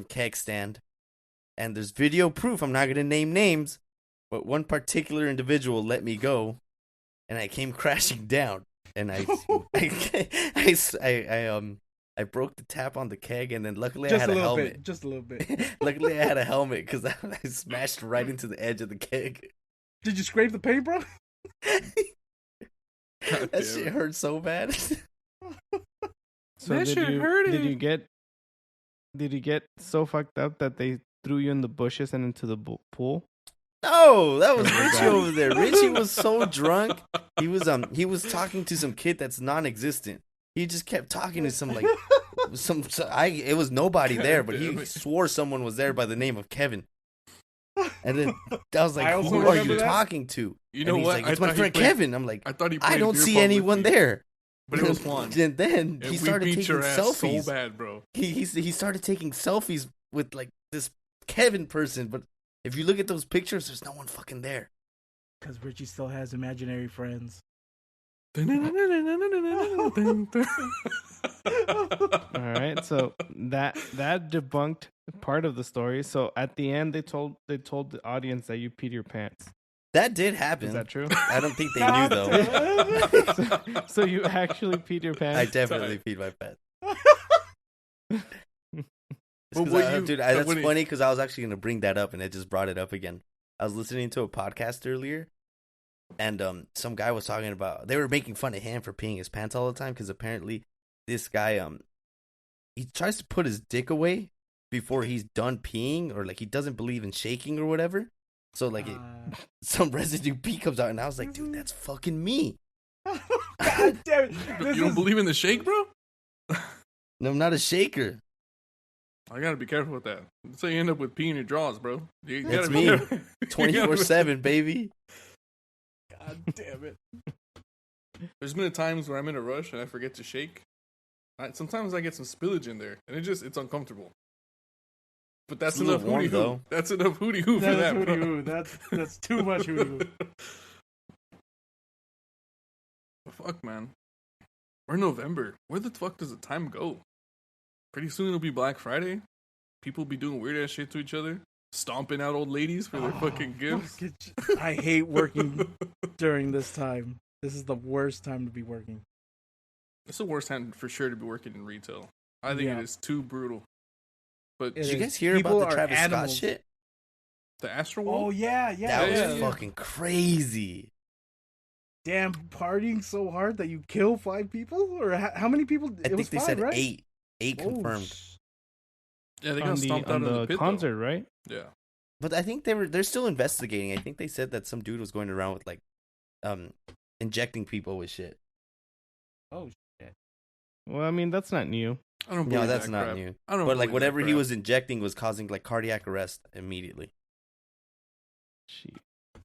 keg stand, and there's video proof. I'm not gonna name names, but one particular individual let me go, and I came crashing down, and I broke the tap on the keg, and then luckily I Just had a a little helmet. bit. Just a little bit. Luckily I had a helmet because I smashed right into the edge of the keg. Did you scrape the paint, bro? God That damn shit it. hurt so bad. So That shit hurt did it. you get so fucked up that they threw you in the bushes and into the pool? No, that was Oh my Richie God. over there. Richie was so drunk. He was talking to some kid that's non-existent. He just kept talking to some like it was nobody there, but Damn he it. swore someone was there by the name of Kevin. And then I was like, I also "Who are remember you that. talking to?" You And know he's what? like, I "It's my thought he friend played- Kevin." I'm like, I thought he "I played don't beer see pong with anyone me, there." but it was Juan. And then And he we started beat taking your ass selfies. so bad, bro. He started taking selfies with like this Kevin person, but if you look at those pictures, there's no one fucking there. Because Richie still has imaginary friends. All right, so that debunked part of the story. So at the end, they told the audience that you peed your pants. That did happen. Is that true? I don't think they knew though. So you actually peed your pants. I definitely peed my pants. But what you- Dude, but that's what do you- funny because I was actually gonna bring that up, and it just brought it up again. I was listening to a podcast earlier, and some guy was talking about they were making fun of him for peeing his pants all the time because apparently this guy he tries to put his dick away before he's done peeing, or like he doesn't believe in shaking or whatever. So like some residue pee comes out, and I was like, dude, that's fucking me. God damn it. This You don't is- believe in the shake, bro? No, I'm not a shaker. I gotta be careful with that. So you end up with pee in your drawers, bro. You That's gotta me. be careful. 24/7, baby. God damn it. There's been times where I'm in a rush and I forget to shake. Sometimes I get some spillage in there, and it's uncomfortable. But that's It's a little enough warm, hootie hoo. though. That's enough hootie hoo for That's that, bro. hootie hoo. That's too much hootie hoo. Fuck, man. We're in November. Where the fuck does the time go? Pretty soon it'll be Black Friday. People be doing weird ass shit to each other, stomping out old ladies for their fucking gifts. I hate working during this time. This is the worst time to be working. It's the worst time for sure to be working in retail. I think Yeah. it is too brutal. But It Did you is. guys hear People about the are Travis Scott animals. shit? the Astro Oh World, yeah, That yeah. was yeah. fucking crazy. Damn, partying so hard that you kill 5 people, or how many people? I It was think they 5, said right? 8. 8 Oh, confirmed. yeah, they got on stomped out on in the the pit, concert, right? though. Yeah. But I think they're still investigating. I think they said that some dude was going around with like injecting people with shit. Oh shit. Well, I mean, that's not new. I don't No, believe that's that not crap. new. I don't But like believe whatever that he crap. was injecting was causing like cardiac arrest immediately. Shit.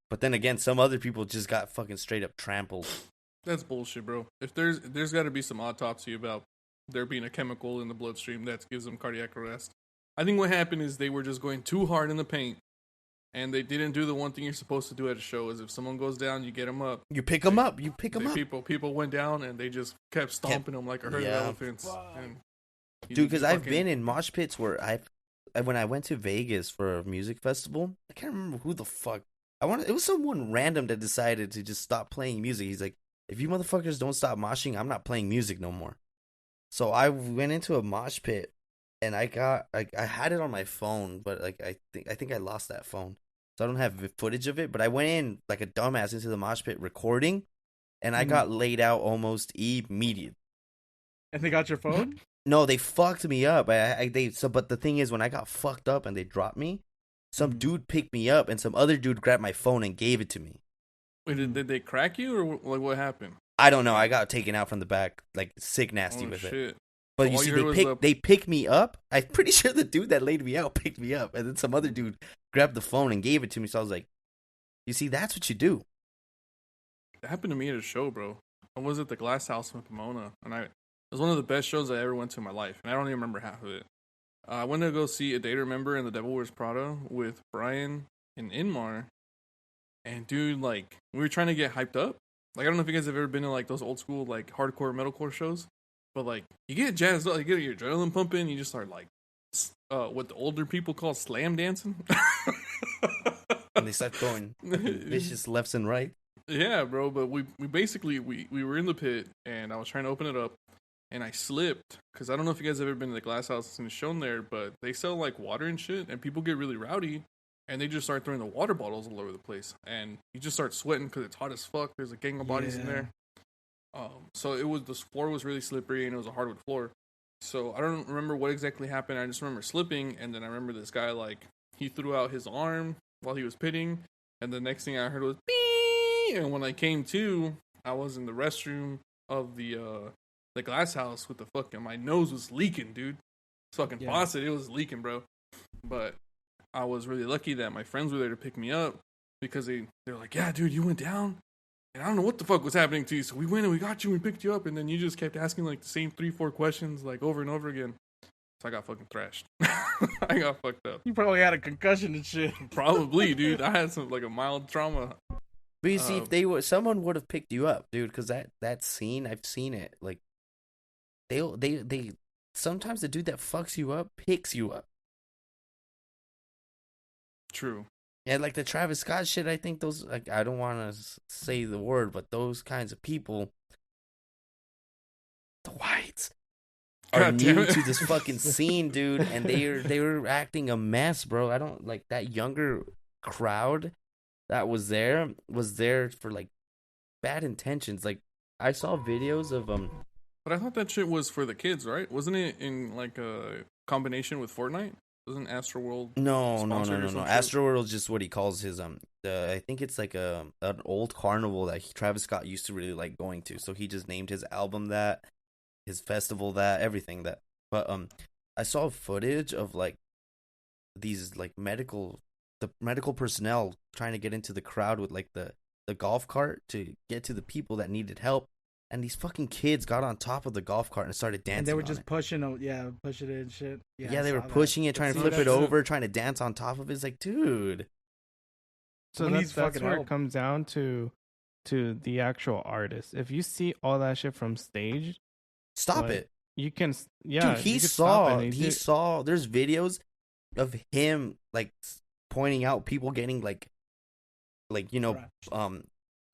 But then again, some other people just got fucking straight up trampled. That's bullshit, bro. If there's got to be some autopsy about there being a chemical in the bloodstream that gives them cardiac arrest. I think what happened is they were just going too hard in the paint, and they didn't do the one thing you're supposed to do at a show: is if someone goes down, you get them up. You pick them up. You pick them up. People went down and they just kept stomping them like a herd Yeah. of elephants. Fuck. And you- Dude, because you I've fucking- been in mosh pits where when I went to Vegas for a music festival, I can't remember who the fuck. It was someone random that decided to just stop playing music. He's like, if you motherfuckers don't stop moshing, I'm not playing music no more. So I went into a mosh pit, and I had it on my phone, but like I think I lost that phone, so I don't have footage of it. But I went in like a dumbass into the mosh pit recording, and I got laid out almost immediately. And they got your phone? No, they fucked me up. But the thing is, when I got fucked up and they dropped me, some dude picked me up and some other dude grabbed my phone and gave it to me. Wait, did they crack you or like what happened? I don't know. I got taken out from the back, like sick nasty Oh with it. shit! But So you all see, you heard was they picked me up. I'm pretty sure the dude that laid me out picked me up, and then some other dude grabbed the phone and gave it to me. So I was like, you see, that's what you do. It happened to me at a show, bro. I was at the Glass House in Pomona, and it was one of the best shows I ever went to in my life, and I don't even remember half of it. I went to go see A Day to Remember and The Devil Wears Prada with Brian and Inmar, and dude, like, we were trying to get hyped up. Like, I don't know if you guys have ever been to like those old school like hardcore metalcore shows, but like you get jazzed up, you get your adrenaline pumping, you just start like what the older people call slam dancing. And they start throwing vicious lefts and right. Yeah, bro, but we basically we were in the pit and I was trying to open it up and I slipped because I don't know if you guys have ever been to the Glass House and it's shown there, but they sell like water and shit and people get really rowdy and they just start throwing the water bottles all over the place and you just start sweating because it's hot as fuck. There's a gang of bodies in Yeah. there. So the floor was really slippery and it was a hardwood floor. So I don't remember what exactly happened. I just remember slipping and then I remember this guy like he threw out his arm while he was pitting and the next thing I heard was beep. And when I came to, I was in the restroom of the Glass House with the fucking my nose was leaking, dude. It's fucking Yeah. faucet, it was leaking, bro. But I was really lucky that my friends were there to pick me up because they're like, yeah, dude, you went down. And I don't know what the fuck was happening to you. So we went and we got you and picked you up. And then you just kept asking like the same 3-4 questions like over and over again. So I got fucking thrashed. I got fucked up. You probably had a concussion and shit. Probably, dude. I had some like a mild trauma. But you see, if someone would have picked you up, dude, because that scene, I've seen it. Like, they sometimes the dude that fucks you up picks you up. True. Yeah, like the Travis Scott shit. I think those, like, I don't want to say the word, but those kinds of people, the whites, are God damn new it. to this fucking scene, dude, and they were acting a mess, bro. I don't like that younger crowd that was there for like bad intentions. Like, I saw videos of But I thought that shit was for the kids, right? Wasn't it in like a combination with Fortnite? Wasn't Astroworld? No. Sponsored or some shit? Astroworld is just what he calls his I think it's like an old carnival that Travis Scott used to really like going to. So he just named his album that, his festival that, everything that. But I saw footage of like these like the medical personnel trying to get into the crowd with like the golf cart to get to the people that needed help, and these fucking kids got on top of the golf cart and started dancing. And they were on just it. pushing it and shit. Yeah, I they were saw that. pushing it, trying to See, flip it that's- over, trying to dance on top of it. It's like, dude, So Someone needs that's fucking where help. it comes down to the actual artist. If you see all that shit from stage, stop Like, it. you can, yeah, Dude, he you could stop saw it. he saw there's videos of him like pointing out people getting like you know Crushed.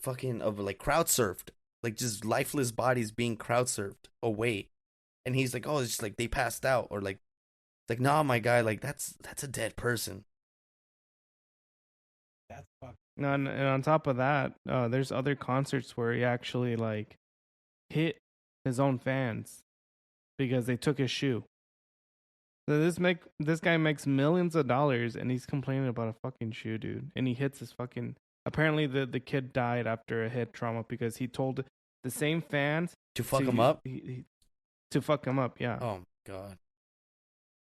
fucking of like crowd surfed, like just lifeless bodies being crowd surfed away, and he's like, oh, it's just like they passed out, or like it's like, nah, my guy, like that's a dead person. That's fucked. No, and on top of that, there's other concerts where he actually like hit his own fans because they took his shoe. So this guy makes millions of dollars and he's complaining about a fucking shoe, dude. And he hits his fucking. Apparently, the kid died after a head trauma because he told the same fans To fuck him up. to fuck him up. Yeah, Oh god.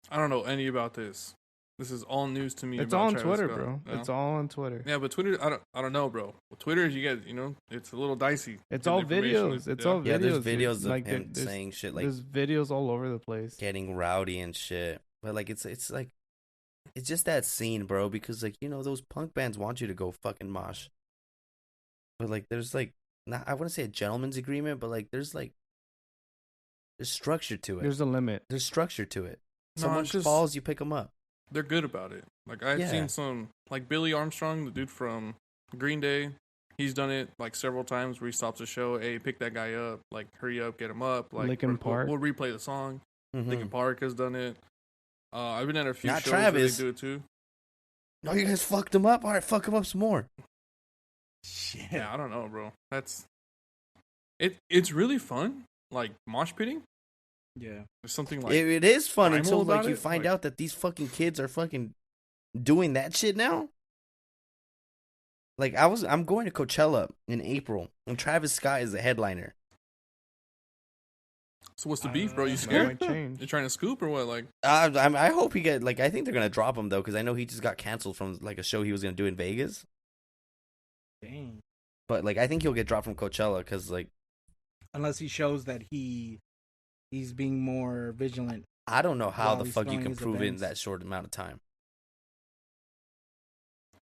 I don't know any about this. This is all news to me. it's about all on Travis Twitter, Scott, bro. you know? It's all on Twitter. Yeah, but Twitter, I don't know, bro. With Twitter, you guys, it's a little dicey. It's The all information videos. is- It's yeah. all videos. Yeah, there's dude. videos of Like, him there's- saying shit like There's videos all over the place. getting rowdy and shit. But like it's like it's just that scene, bro, because like, those punk bands want you to go fucking mosh. But like there's like not, I wouldn't say a gentleman's agreement, but like there's structure to it. There's a limit. There's structure to it. No, Someone it's just- falls, you pick them up. They're good about it. Like I've Yeah. seen some, like Billy Armstrong, the dude from Green Day. He's done it like several times where he stops a show. Hey, pick that guy up. Like, hurry up, get him up. Like, Linkin Park. We'll replay the song. Mhm. Linkin Park has done it. I've been at a few Not shows Travis. where they do it too. Oh, you guys fucked him up? All right, fuck him up some more. Shit. Yeah, I don't know, bro. It's really fun. Like mosh pitting. Yeah. There's something like it is fun primal until like about you it, find like- out that these fucking kids are fucking doing that shit now. Like I'm going to Coachella in April, and Travis Scott is the headliner. So what's the I beef, don't bro? know. You That scared? might change. You trying to scoop or what? Like, I hope he get like I think they're gonna drop him though, because I know he just got canceled from like a show he was gonna do in Vegas. Dang. But like I think he'll get dropped from Coachella because like Unless he shows that he's being more vigilant. I don't know how While the he's fuck you throwing can his prove it in events. that short amount of time.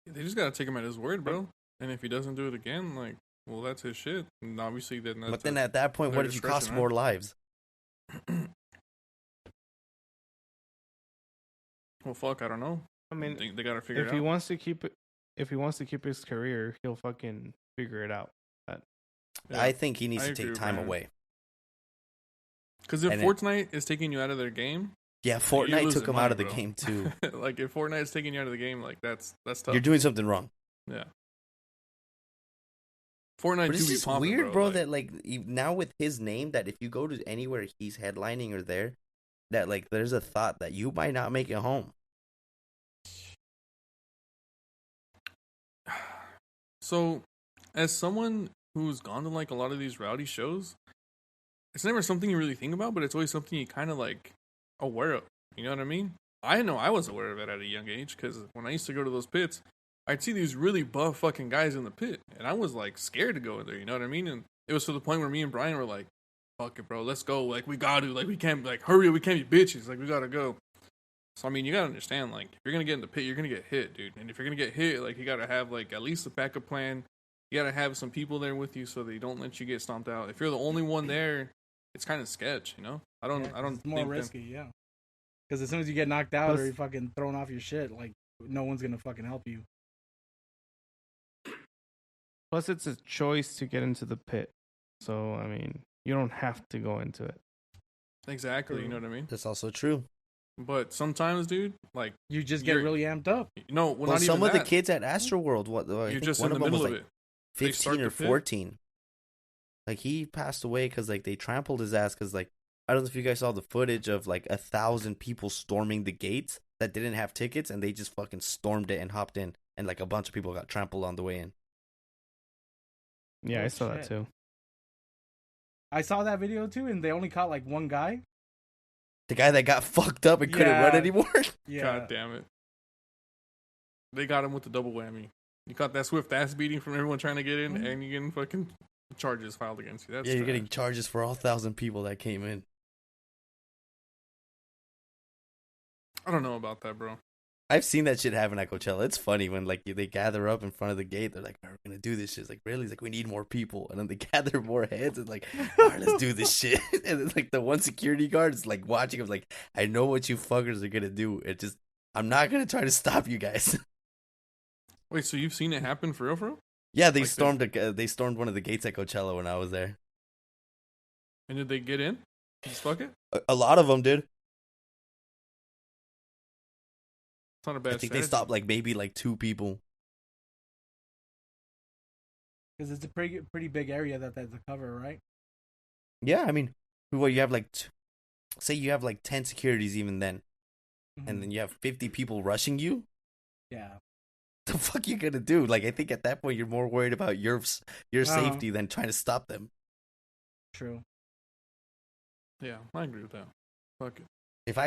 they just gotta take him at his word, bro. And if he doesn't do it again, like, well, that's his shit. And obviously, then that's But then at that point, their what if you cost discretion, more right? lives? well, fuck, I don't know. I mean, They gotta figure if it he out. wants to keep it, if he wants to keep his career, he'll fucking figure it out. Yeah. I think he needs I to agree take with time Brandon. away. Because if and Fortnite is taking you out of their game, Yeah, you're Fortnite losing took him money, out of the bro. game too. like if Fortnite is taking you out of the game, like that's tough. You're doing something wrong. yeah. Fortnite But do it's be just popping, weird, bro, like- that like now with his name, that if you go to anywhere he's headlining or there, that like there's a thought that you might not make it home. So, as someone who's gone to like a lot of these rowdy shows, it's never something you really think about, but it's always something you kind of like aware of. You know what I mean? I know I was aware of it at a young age because when I used to go to those pits, I'd see these really buff fucking guys in the pit, and I was like scared to go in there. You know what I mean? And it was to the point where me and Brian were like, "Fuck it, bro, let's go. Like we gotta, like we can't, like hurry up, we can't be bitches. Like we gotta go." So I mean, you gotta understand, like if you're gonna get in the pit, you're gonna get hit, dude. And if you're gonna get hit, like you gotta have like at least a backup plan. You gotta have some people there with you so they don't let you get stomped out. If you're the only one there, it's kind of sketch, you know. I don't It's more think risky, yeah. Because as soon as you get knocked out Plus- or you're fucking thrown off your shit, like no one's gonna fucking help you. Plus, it's a choice to get into the pit. So I mean, you don't have to go into it. exactly, you know what I mean. That's also true. But sometimes, dude, like You just get You're- really amped up. well, Well, not some even of the that. kids at Astroworld, I You're think just one in the of them was middle like of it. They 15 start or the pit. 14. Like he passed away because like they trampled his ass because like I don't know if you guys saw the footage of like 1,000 people storming the gates that didn't have tickets, and they just fucking stormed it and hopped in, and like a bunch of people got trampled on the way in. Yeah, Oh, I saw that shit. too. I saw that video too, and they only caught like one guy. The guy that got fucked up and couldn't run Yeah. anymore. Yeah. God damn it. They got him with the double whammy. You caught that swift ass beating from everyone trying to get in, and you're getting fucking charges filed against you. That's Yeah, you're trash. getting charges for all 1,000 people that came in. I don't know about that, bro. I've seen that shit happen at Coachella. It's funny when like they gather up in front of the gate. They're like, "We're gonna do this shit." It's like, really? It's like, we need more people, and then they gather more heads. And like, all right, let's do this shit. And it's like the one security guard is like watching him, like, I know what you fuckers are gonna do. It just, I'm not gonna try to stop you guys. Wait, so you've seen it happen for real, for real? Yeah, they Like stormed one of the gates at Coachella when I was there. And did they get in? Just fuck it? A lot of them did. It's not a bad I think strategy. they stopped like maybe like 2 people. Because it's a pretty big area that they have to cover, right? Yeah, I mean, well, you have like, say you have like 10 securities even then, and then you have 50 people rushing you. Yeah. The fuck you gonna do? Like, I think at that point you're more worried about your safety than trying to stop them. True. Yeah, I agree with that. Fuck it. If I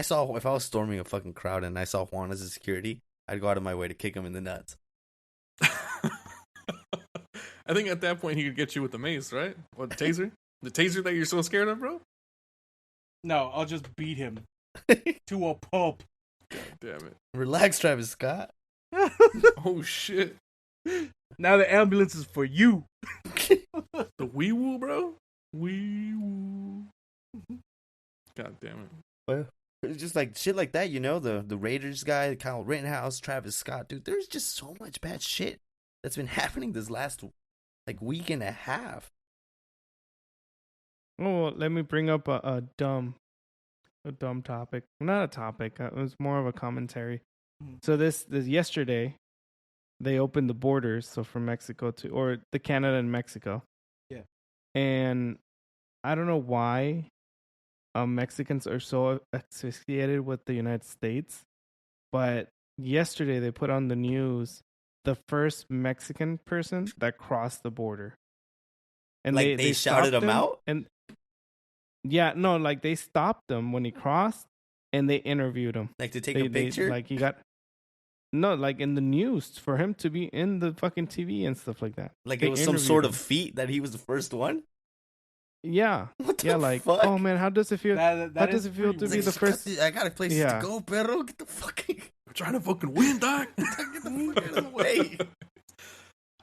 was storming a fucking crowd and I saw Juan as a security, I'd go out of my way to kick him in the nuts. I think at that point he could get you with the mace, right? Or the taser? The taser that you're so scared of, bro? No, I'll just beat him to a pulp. God damn it. Relax, Travis Scott. Oh shit. Now the ambulance is for you. The wee woo, bro? Wee woo. God damn it. Well, it's just like shit like that, you know, the Raiders guy, Kyle Rittenhouse, Travis Scott, dude. There's just so much bad shit that's been happening this last like week and a half. Oh, well, let me bring up a dumb topic. Not a topic. It was more of a commentary. So this yesterday, they opened the borders, so from Mexico or the Canada and Mexico. Yeah. And I don't know why Mexicans are so associated with the United States, but yesterday they put on the news the first Mexican person that crossed the border. And like they shouted stopped him out? And yeah, no, like they stopped him when he crossed and they interviewed him. Like to take a picture? Like he got like in the news for him to be in the fucking TV and stuff like that. Like They it was some interviewed sort him. of feat that he was the first one? Yeah. What the Yeah, like, fuck? oh man, how does it feel? That how does is it feel to pretty be the Like, first? I got places Yeah. to go, pero get the fucking We're trying to fucking win, Doc. get the fuck out of the way.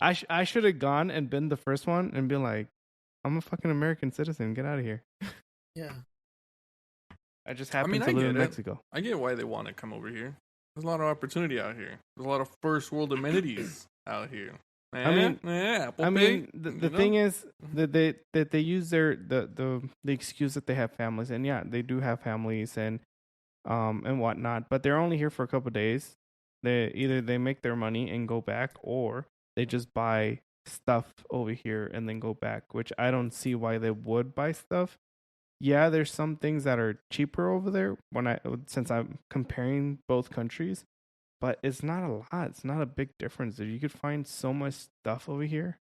I should have gone and been the first one and been like, I'm a fucking American citizen. Get out of here. Yeah. I just happened mean, to I live get in it. Mexico. I get why they want to come over here. There's a lot of opportunity out here. There's a lot of first world amenities out here. mean- Apple I Pay, mean, the you know? thing is that they use the excuse that they have families, and yeah, they do have families and whatnot, but they're only here for a couple of days. They make their money and go back, or they just buy stuff over here and then go back, which I don't see why they would buy stuff. Yeah, there's some things that are cheaper over there since I'm comparing both countries, but it's not a lot. It's not a big difference. You could find so much stuff over here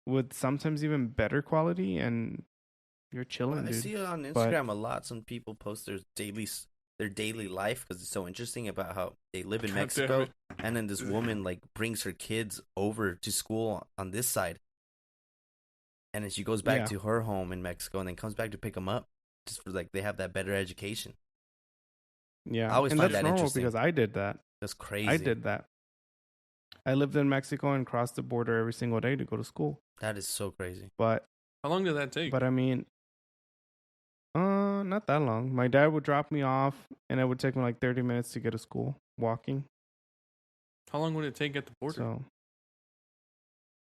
with sometimes even better quality, and you're chilling, I dude. see it on But- Instagram a lot. Some people post their daily life because it's so interesting about how they live in God damn Mexico, it. and then this woman like brings her kids over to school on this side, and then she goes back Yeah. to her home in Mexico, and then comes back to pick them up, just for like they have that better education. Yeah, I always and find that's that normal interesting. because I did that. That's crazy. I did that. I lived in Mexico and crossed the border every single day to go to school. That is so crazy. But How long did that take? I mean, not that long. My dad would drop me off, and it would take me like 30 minutes to get to school walking. How long would it take at the border? So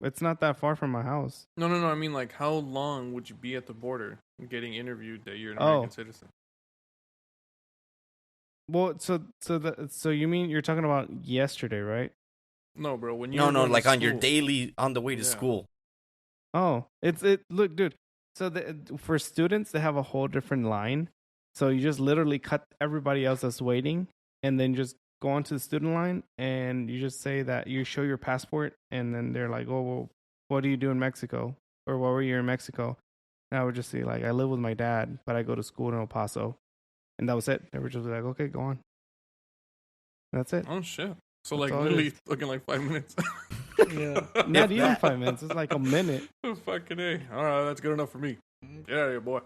it's not that far from my house. No. I mean, like, how long would you be at the border getting interviewed that you're an Oh. American citizen? Well, so you mean you're talking about yesterday, right? No, bro. When you No, were going to like on your school. daily on the way to Yeah. school. Oh, look, dude. So for students, they have a whole different line. So you just literally cut everybody else that's waiting, and then just go onto the student line, and you just say that you show your passport, and then they're like, "Oh, well, what do you do in Mexico?" Or "What were you in Mexico?" And I would just say like, "I live with my dad, but I go to school in El Paso." and that was it. They were just like, okay, go on. That's it. Oh shit! So That's like all it literally is. looking like 5 minutes. Yeah. Not even that. 5 minutes. It's like a minute. Fucking A. All right, that's good enough for me. Get out of here, boy.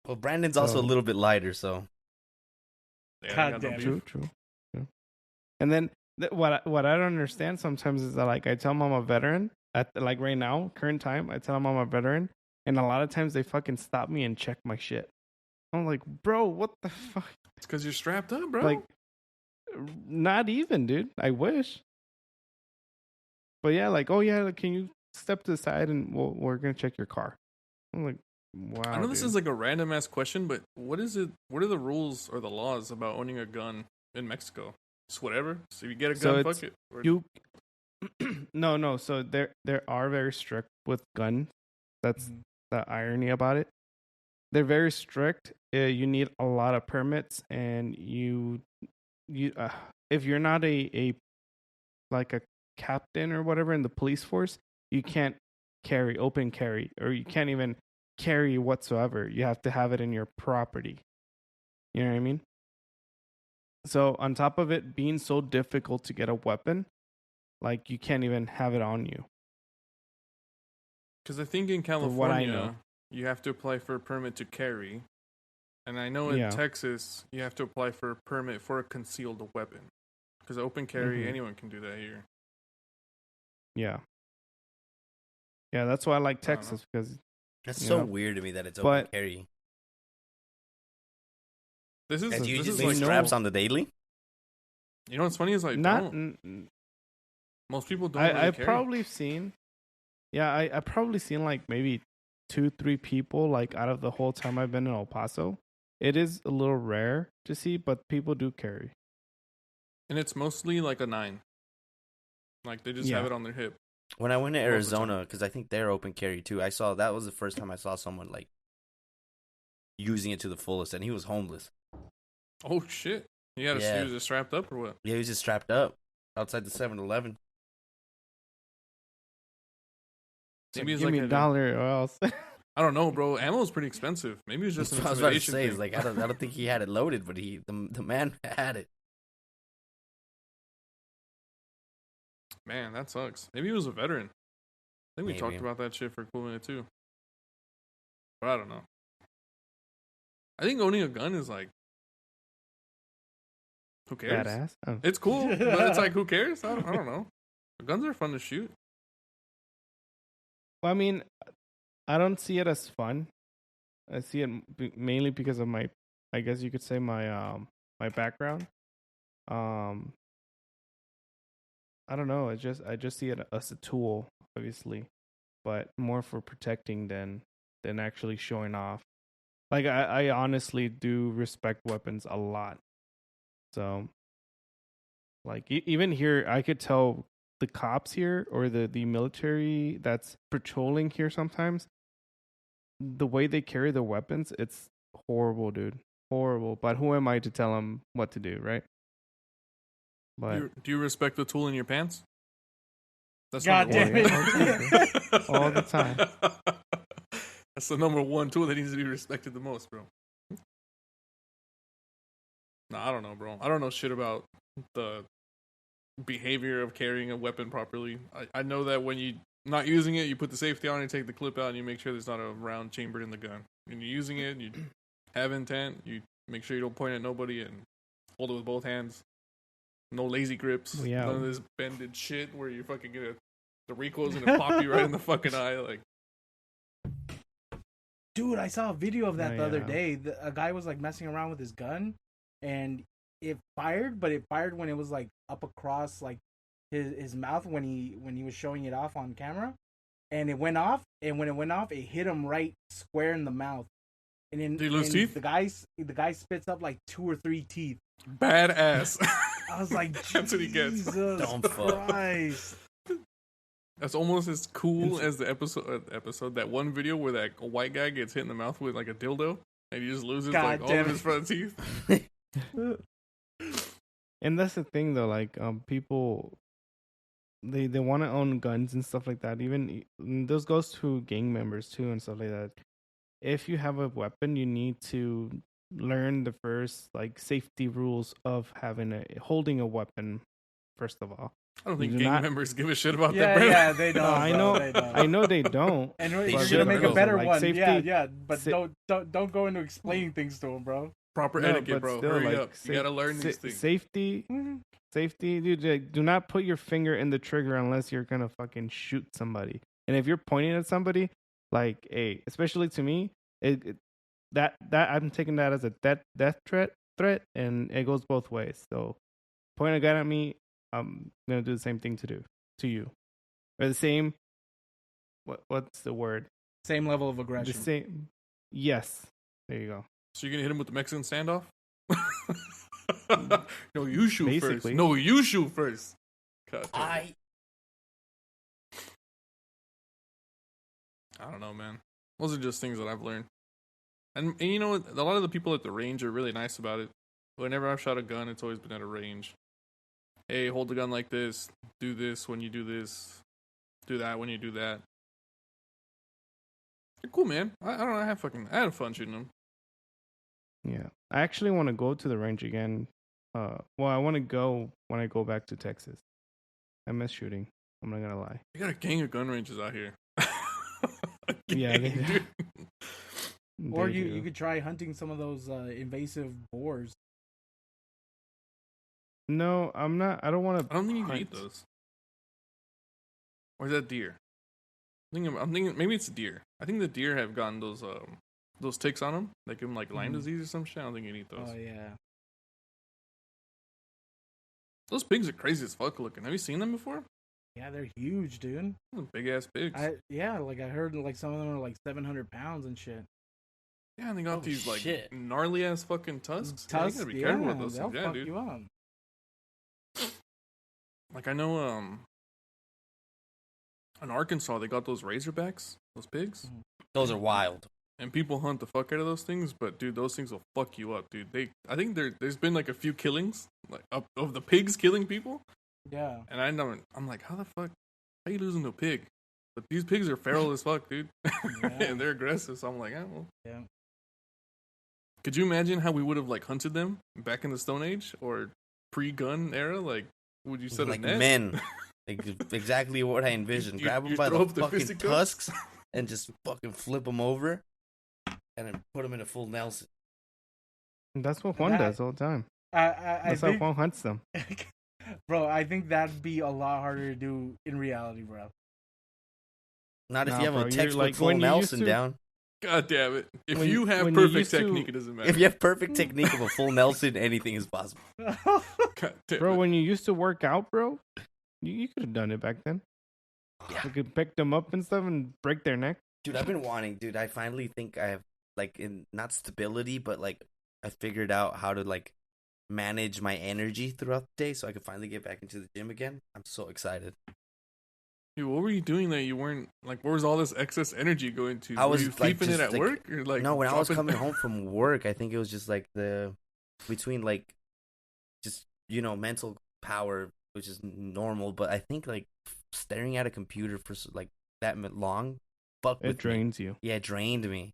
Well, Brandon's also a So- little bit lighter, so Yeah, I God got no damn beef. it. True. And then what I don't understand sometimes is that like I tell them I'm a veteran at like right now, current time, I tell them I'm a veteran, and a lot of times they fucking stop me and check my shit. I'm like, bro, what the fuck? It's because you're strapped up, bro. Like, not even, dude. I wish. But yeah, like, oh yeah, like, can you step to the side and we're gonna check your car? I'm like, wow. I know this dude. is like a random ass question, but what is it? What are the rules or the laws about owning a gun in Mexico? Just whatever. So if you get a So gun, it's- fuck it. Or- you. No. So there are very strict with guns. That's Mhm. the irony about it. They're very strict. You need a lot of permits, and you if you're not a like a captain or whatever in the police force, you can't open carry, or you can't even carry whatsoever. You have to have it in your property. You know what I mean? So on top of it being so difficult to get a weapon, like you can't even have it on you. Because I think in what I California, know. you have to apply for a permit to carry. And I know in Yeah. Texas, you have to apply for a permit for a concealed weapon. Because open carry, Mhm. anyone can do that here. Yeah. Yeah, that's why I like I don't know. Texas, because that's You so know? weird to me that it's But- open carry. This is, And do you this just is they leave like, know- straps on the daily? you know what's funny is like, not. most people don't really I've carry. probably seen. Yeah, I probably seen like maybe 2-3 people like out of the whole time I've been in El Paso. It is a little rare to see, but people do carry. And it's mostly like a 9. Like they just have Yeah. it on their hip. When I went to Most of the Arizona, because I think they're open carry too, I saw that was the first time I saw someone like using it to the fullest, and he was homeless. Oh shit! You had to Yeah. use it strapped up or what? Yeah, he was just strapped up outside the 7-Eleven. Maybe it's Give like me a a dollar or else. I don't know, bro. Ammo's pretty expensive. Maybe it's just That's an what I was about to intimidation say. thing. Is like I don't think he had it loaded, but the man had it. Man, that sucks. Maybe he was a veteran. I think we talked Maybe. about that shit for a cool minute too. But I don't know. I think owning a gun is like, who cares? Badass. Oh. It's cool, but it's like, who cares? I don't know. Guns are fun to shoot. Well, I mean, I don't see it as fun. I see it mainly because of my, I guess you could say my my background. I don't know. I just see it as a tool, obviously, but more for protecting than actually showing off. Like I honestly do respect weapons a lot. So, like even here, I could tell the cops here or the military that's patrolling here sometimes, the way they carry their weapons, it's horrible, dude. Horrible. But who am I to tell them what to do, right? But Do you respect the tool in your pants? That's God number damn one. it. All the time. That's the number one tool that needs to be respected the most, bro. Nah, I don't know, bro. I don't know shit about the behavior of carrying a weapon properly. I know that when you not using it, you put the safety on, you take the clip out, and you make sure there's not a round chambered in the gun. When you're using it, you have intent, you make sure you don't point at nobody and hold it with both hands. No lazy grips. Well, yeah. None of this bended shit where you fucking get the recoil's gonna pop you right in the fucking eye. Like, Dude, I saw a video of that Oh, the other yeah. day. A guy was like messing around with his gun, and it fired, but it fired when it was like up across like his mouth when he was showing it off on camera, and it went off. And when it went off, it hit him right square in the mouth. And then Did he lose and teeth? The guy spits up like 2 or 3 teeth. badass. I was like, That's what he gets. Jesus Dumb fuck. Christ. That's almost as cool as the episode that one video where that white guy gets hit in the mouth with like a dildo and he just loses God like all damn of it. his front teeth. and that's the thing though, like people they want to own guns and stuff like that. Even those goes to gang members too and stuff like that. if you have a weapon, you need to learn the first like safety rules of holding a weapon. First of all, I don't think You do gang not- members give a shit about that, Yeah, bro. yeah, they don't. I bro, know, they don't. I know they don't. And They you're should, gonna make a bro. better Like, one. safety- Yeah, but sa- don't go into explaining things to him, bro. Proper No, etiquette, but bro. still, Hurry like, up. You gotta learn these things. Safety, dude. Like, do not put your finger in the trigger unless you're gonna fucking shoot somebody. And if you're pointing at somebody, like, especially to me, that I'm taking that as a death threat, and it goes both ways. So, point a gun at me, I'm gonna do the same thing to you, or the same. What's the word? Same level of The aggression. same. Yes, there you go. So you're gonna hit him with the Mexican standoff? No, you shoot first. Basically. No, you shoot first. God damn it. I don't know, man. Those are just things that I've learned. And you know, a lot of the people at the range are really nice about it. Whenever I've shot a gun, it's always been at a range. Hey, hold the gun like this. Do this when you do this. Do that when you do that. They're cool, man. I don't know. I had fun shooting them. Yeah, I actually want to go to the range again. Well, I want to go when I go back to Texas. I miss shooting. I'm not gonna lie. They got a gang of gun ranges out here. Yeah, they Gang, do. dude. Or They you do. could try hunting some of those invasive boars. No, I'm not. I don't want to. I don't think you can eat those. Or is that deer? I'm thinking maybe it's deer. I think the deer have gotten those ticks on them that give them like Lyme Mhm. disease or some shit. I don't think you can eat those. Oh yeah. Those pigs are crazy as fuck looking. Have you seen them before? Yeah, they're huge, dude. Big ass pigs. I heard like some of them are like 700 pounds and shit. Yeah, and they got Oh, these like shit. gnarly ass fucking tusks. Yeah, you Tusks, gotta be careful with those they'll things. Yeah, fuck dude. you up. Like I know in Arkansas they got those razorbacks, those pigs. Those are wild. And people hunt the fuck out of those things, but dude, those things will fuck you up, dude. I think there's been like a few killings, like of the pigs killing people, Yeah. and I'm like, how the fuck, how you losing to a pig? But these pigs are feral as fuck, dude, and they're aggressive. So I'm like, well. Yeah. Could you imagine how we would have like hunted them back in the Stone Age or pre-gun era? Like, would you set Like a net? men. Like, exactly what I envisioned. You- Grab them you by throw the up the fucking fisticuffs? tusks and just fucking flip them over and then put them in a full Nelson. That's what Juan That- does all the time. I That's how think, Juan hunts them. bro, I think that'd be a lot harder to do in reality, bro. Not if Nah, you have bro, a you're textbook like full when you used Nelson to- down. God damn it! If When- you have when you perfect used to- technique, it doesn't matter. If you have perfect technique of a full Nelson, anything is possible. God damn Bro, it. when you used to work out, bro, you could have done it back then. Yeah. You could pick them up and stuff and break their neck. Dude, I've been wanting, I finally think I have, like, not stability, but, like, I figured out how to, like, manage my energy throughout the day so I could finally get back into the gym again. I'm so excited. Dude, what were you doing that you weren't like? Where was all this excess energy going to? I was, were you like, keeping it just, at like- work or like? No, when I was dropping- coming home from work, I think it was just, like, between, like, just, mental power, which is normal, but I think, like, staring at a computer for, like, that long, fucked It with me. drains you. Yeah, it drained me.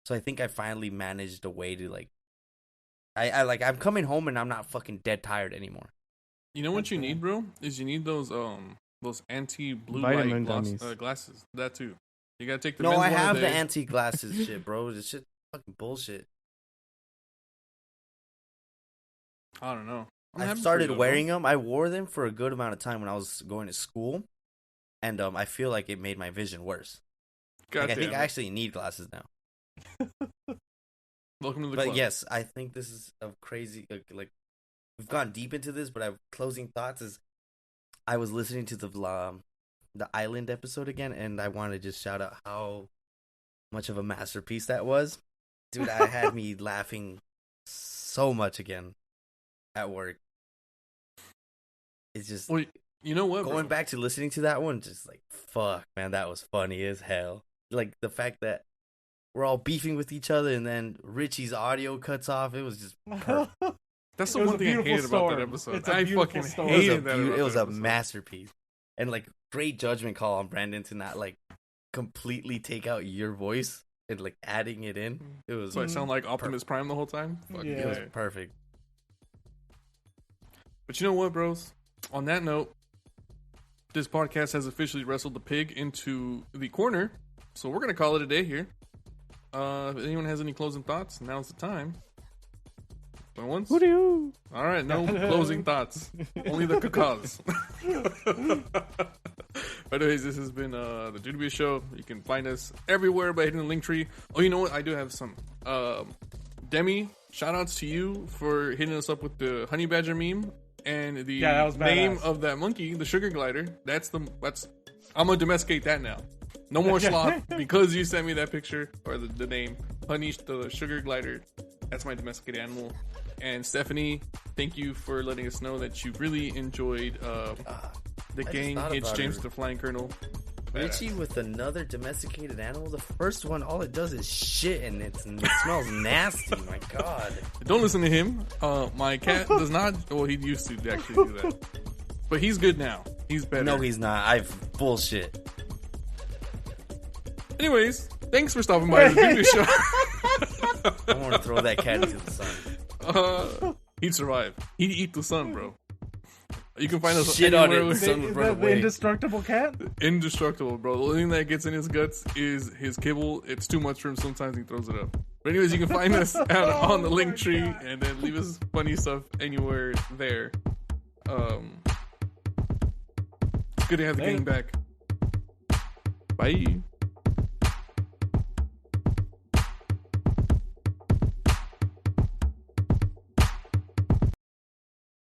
So I think I finally managed a way to, like, I'm coming home and I'm not fucking dead tired anymore. You know what That's you cool. need, bro? Is you need those anti-blue Vitamin light gummies. glasses. That too. You gotta take the. No, men's I one a have the day. anti-glasses shit, bro. This shit fucking bullshit. I don't know. I'm I happy for started you, though, wearing them. I wore them for a good amount of time when I was going to school, and I feel like it made my vision worse. bro. God Like, I think damn I it. actually need glasses now. Welcome to the But club. yes, I think this is a crazy, like we've gone deep into this, but I closing thoughts is I was listening to the Island episode again, and I want to just shout out how much of a masterpiece that was. Dude, I had me laughing so much again at work. It's just Well, you know what? going bro? back to listening to that one, just like, fuck, man, that was funny as hell. Like the fact that we're all beefing with each other, and then Richie's audio cuts off. It was just perfect. That's the It was one a thing I beautiful hated about that storm. episode. It's a I beautiful fucking storm. hated that. about It was that a episode. masterpiece, and like great judgment call on Brandon to not like completely take out your voice and like adding it in. It was So I sound like Optimus Prime the whole time. Fuck Yeah. it was yeah. perfect. But you know what, bros? On that note, this podcast has officially wrestled the pig into the corner. So we're gonna call it a day here. If anyone has any closing thoughts, now's the time. Going once? Woo-doo. All right, no closing thoughts. Only the cacas. But anyways, this has been the Dude Be Show. You can find us everywhere by hitting the link tree. Oh, you know what? I do have some. Demi, shout outs to you for hitting us up with the honey badger meme and the Yeah, that was name badass. of that monkey, the sugar glider. That's I'm gonna domesticate that now. No more sloth because you sent me that picture or the name, Honey the sugar glider. That's my domesticated animal. And Stephanie, thank you for letting us know that you really enjoyed the gang thought hits about James her. the Flying Colonel. Richie with another domesticated animal. The first one, all it does is shit, and it smells nasty. My God. Don't listen to him. My cat does not. Well, he used to actually do that, but he's good now. He's better. No, he's not. I've bullshit. Anyways, thanks for stopping by the Dude Show. I want to throw that cat into the sun. He'd survive. He'd eat the sun, bro. You can find us Shit on anywhere it. with The sun would run The away. indestructible cat. indestructible, bro. The only thing that gets in his guts is his kibble. It's too much for him. Sometimes he throws it up. But anyways, you can find us on the link tree and then leave us funny stuff anywhere there. It's good to have the gang back. Bye.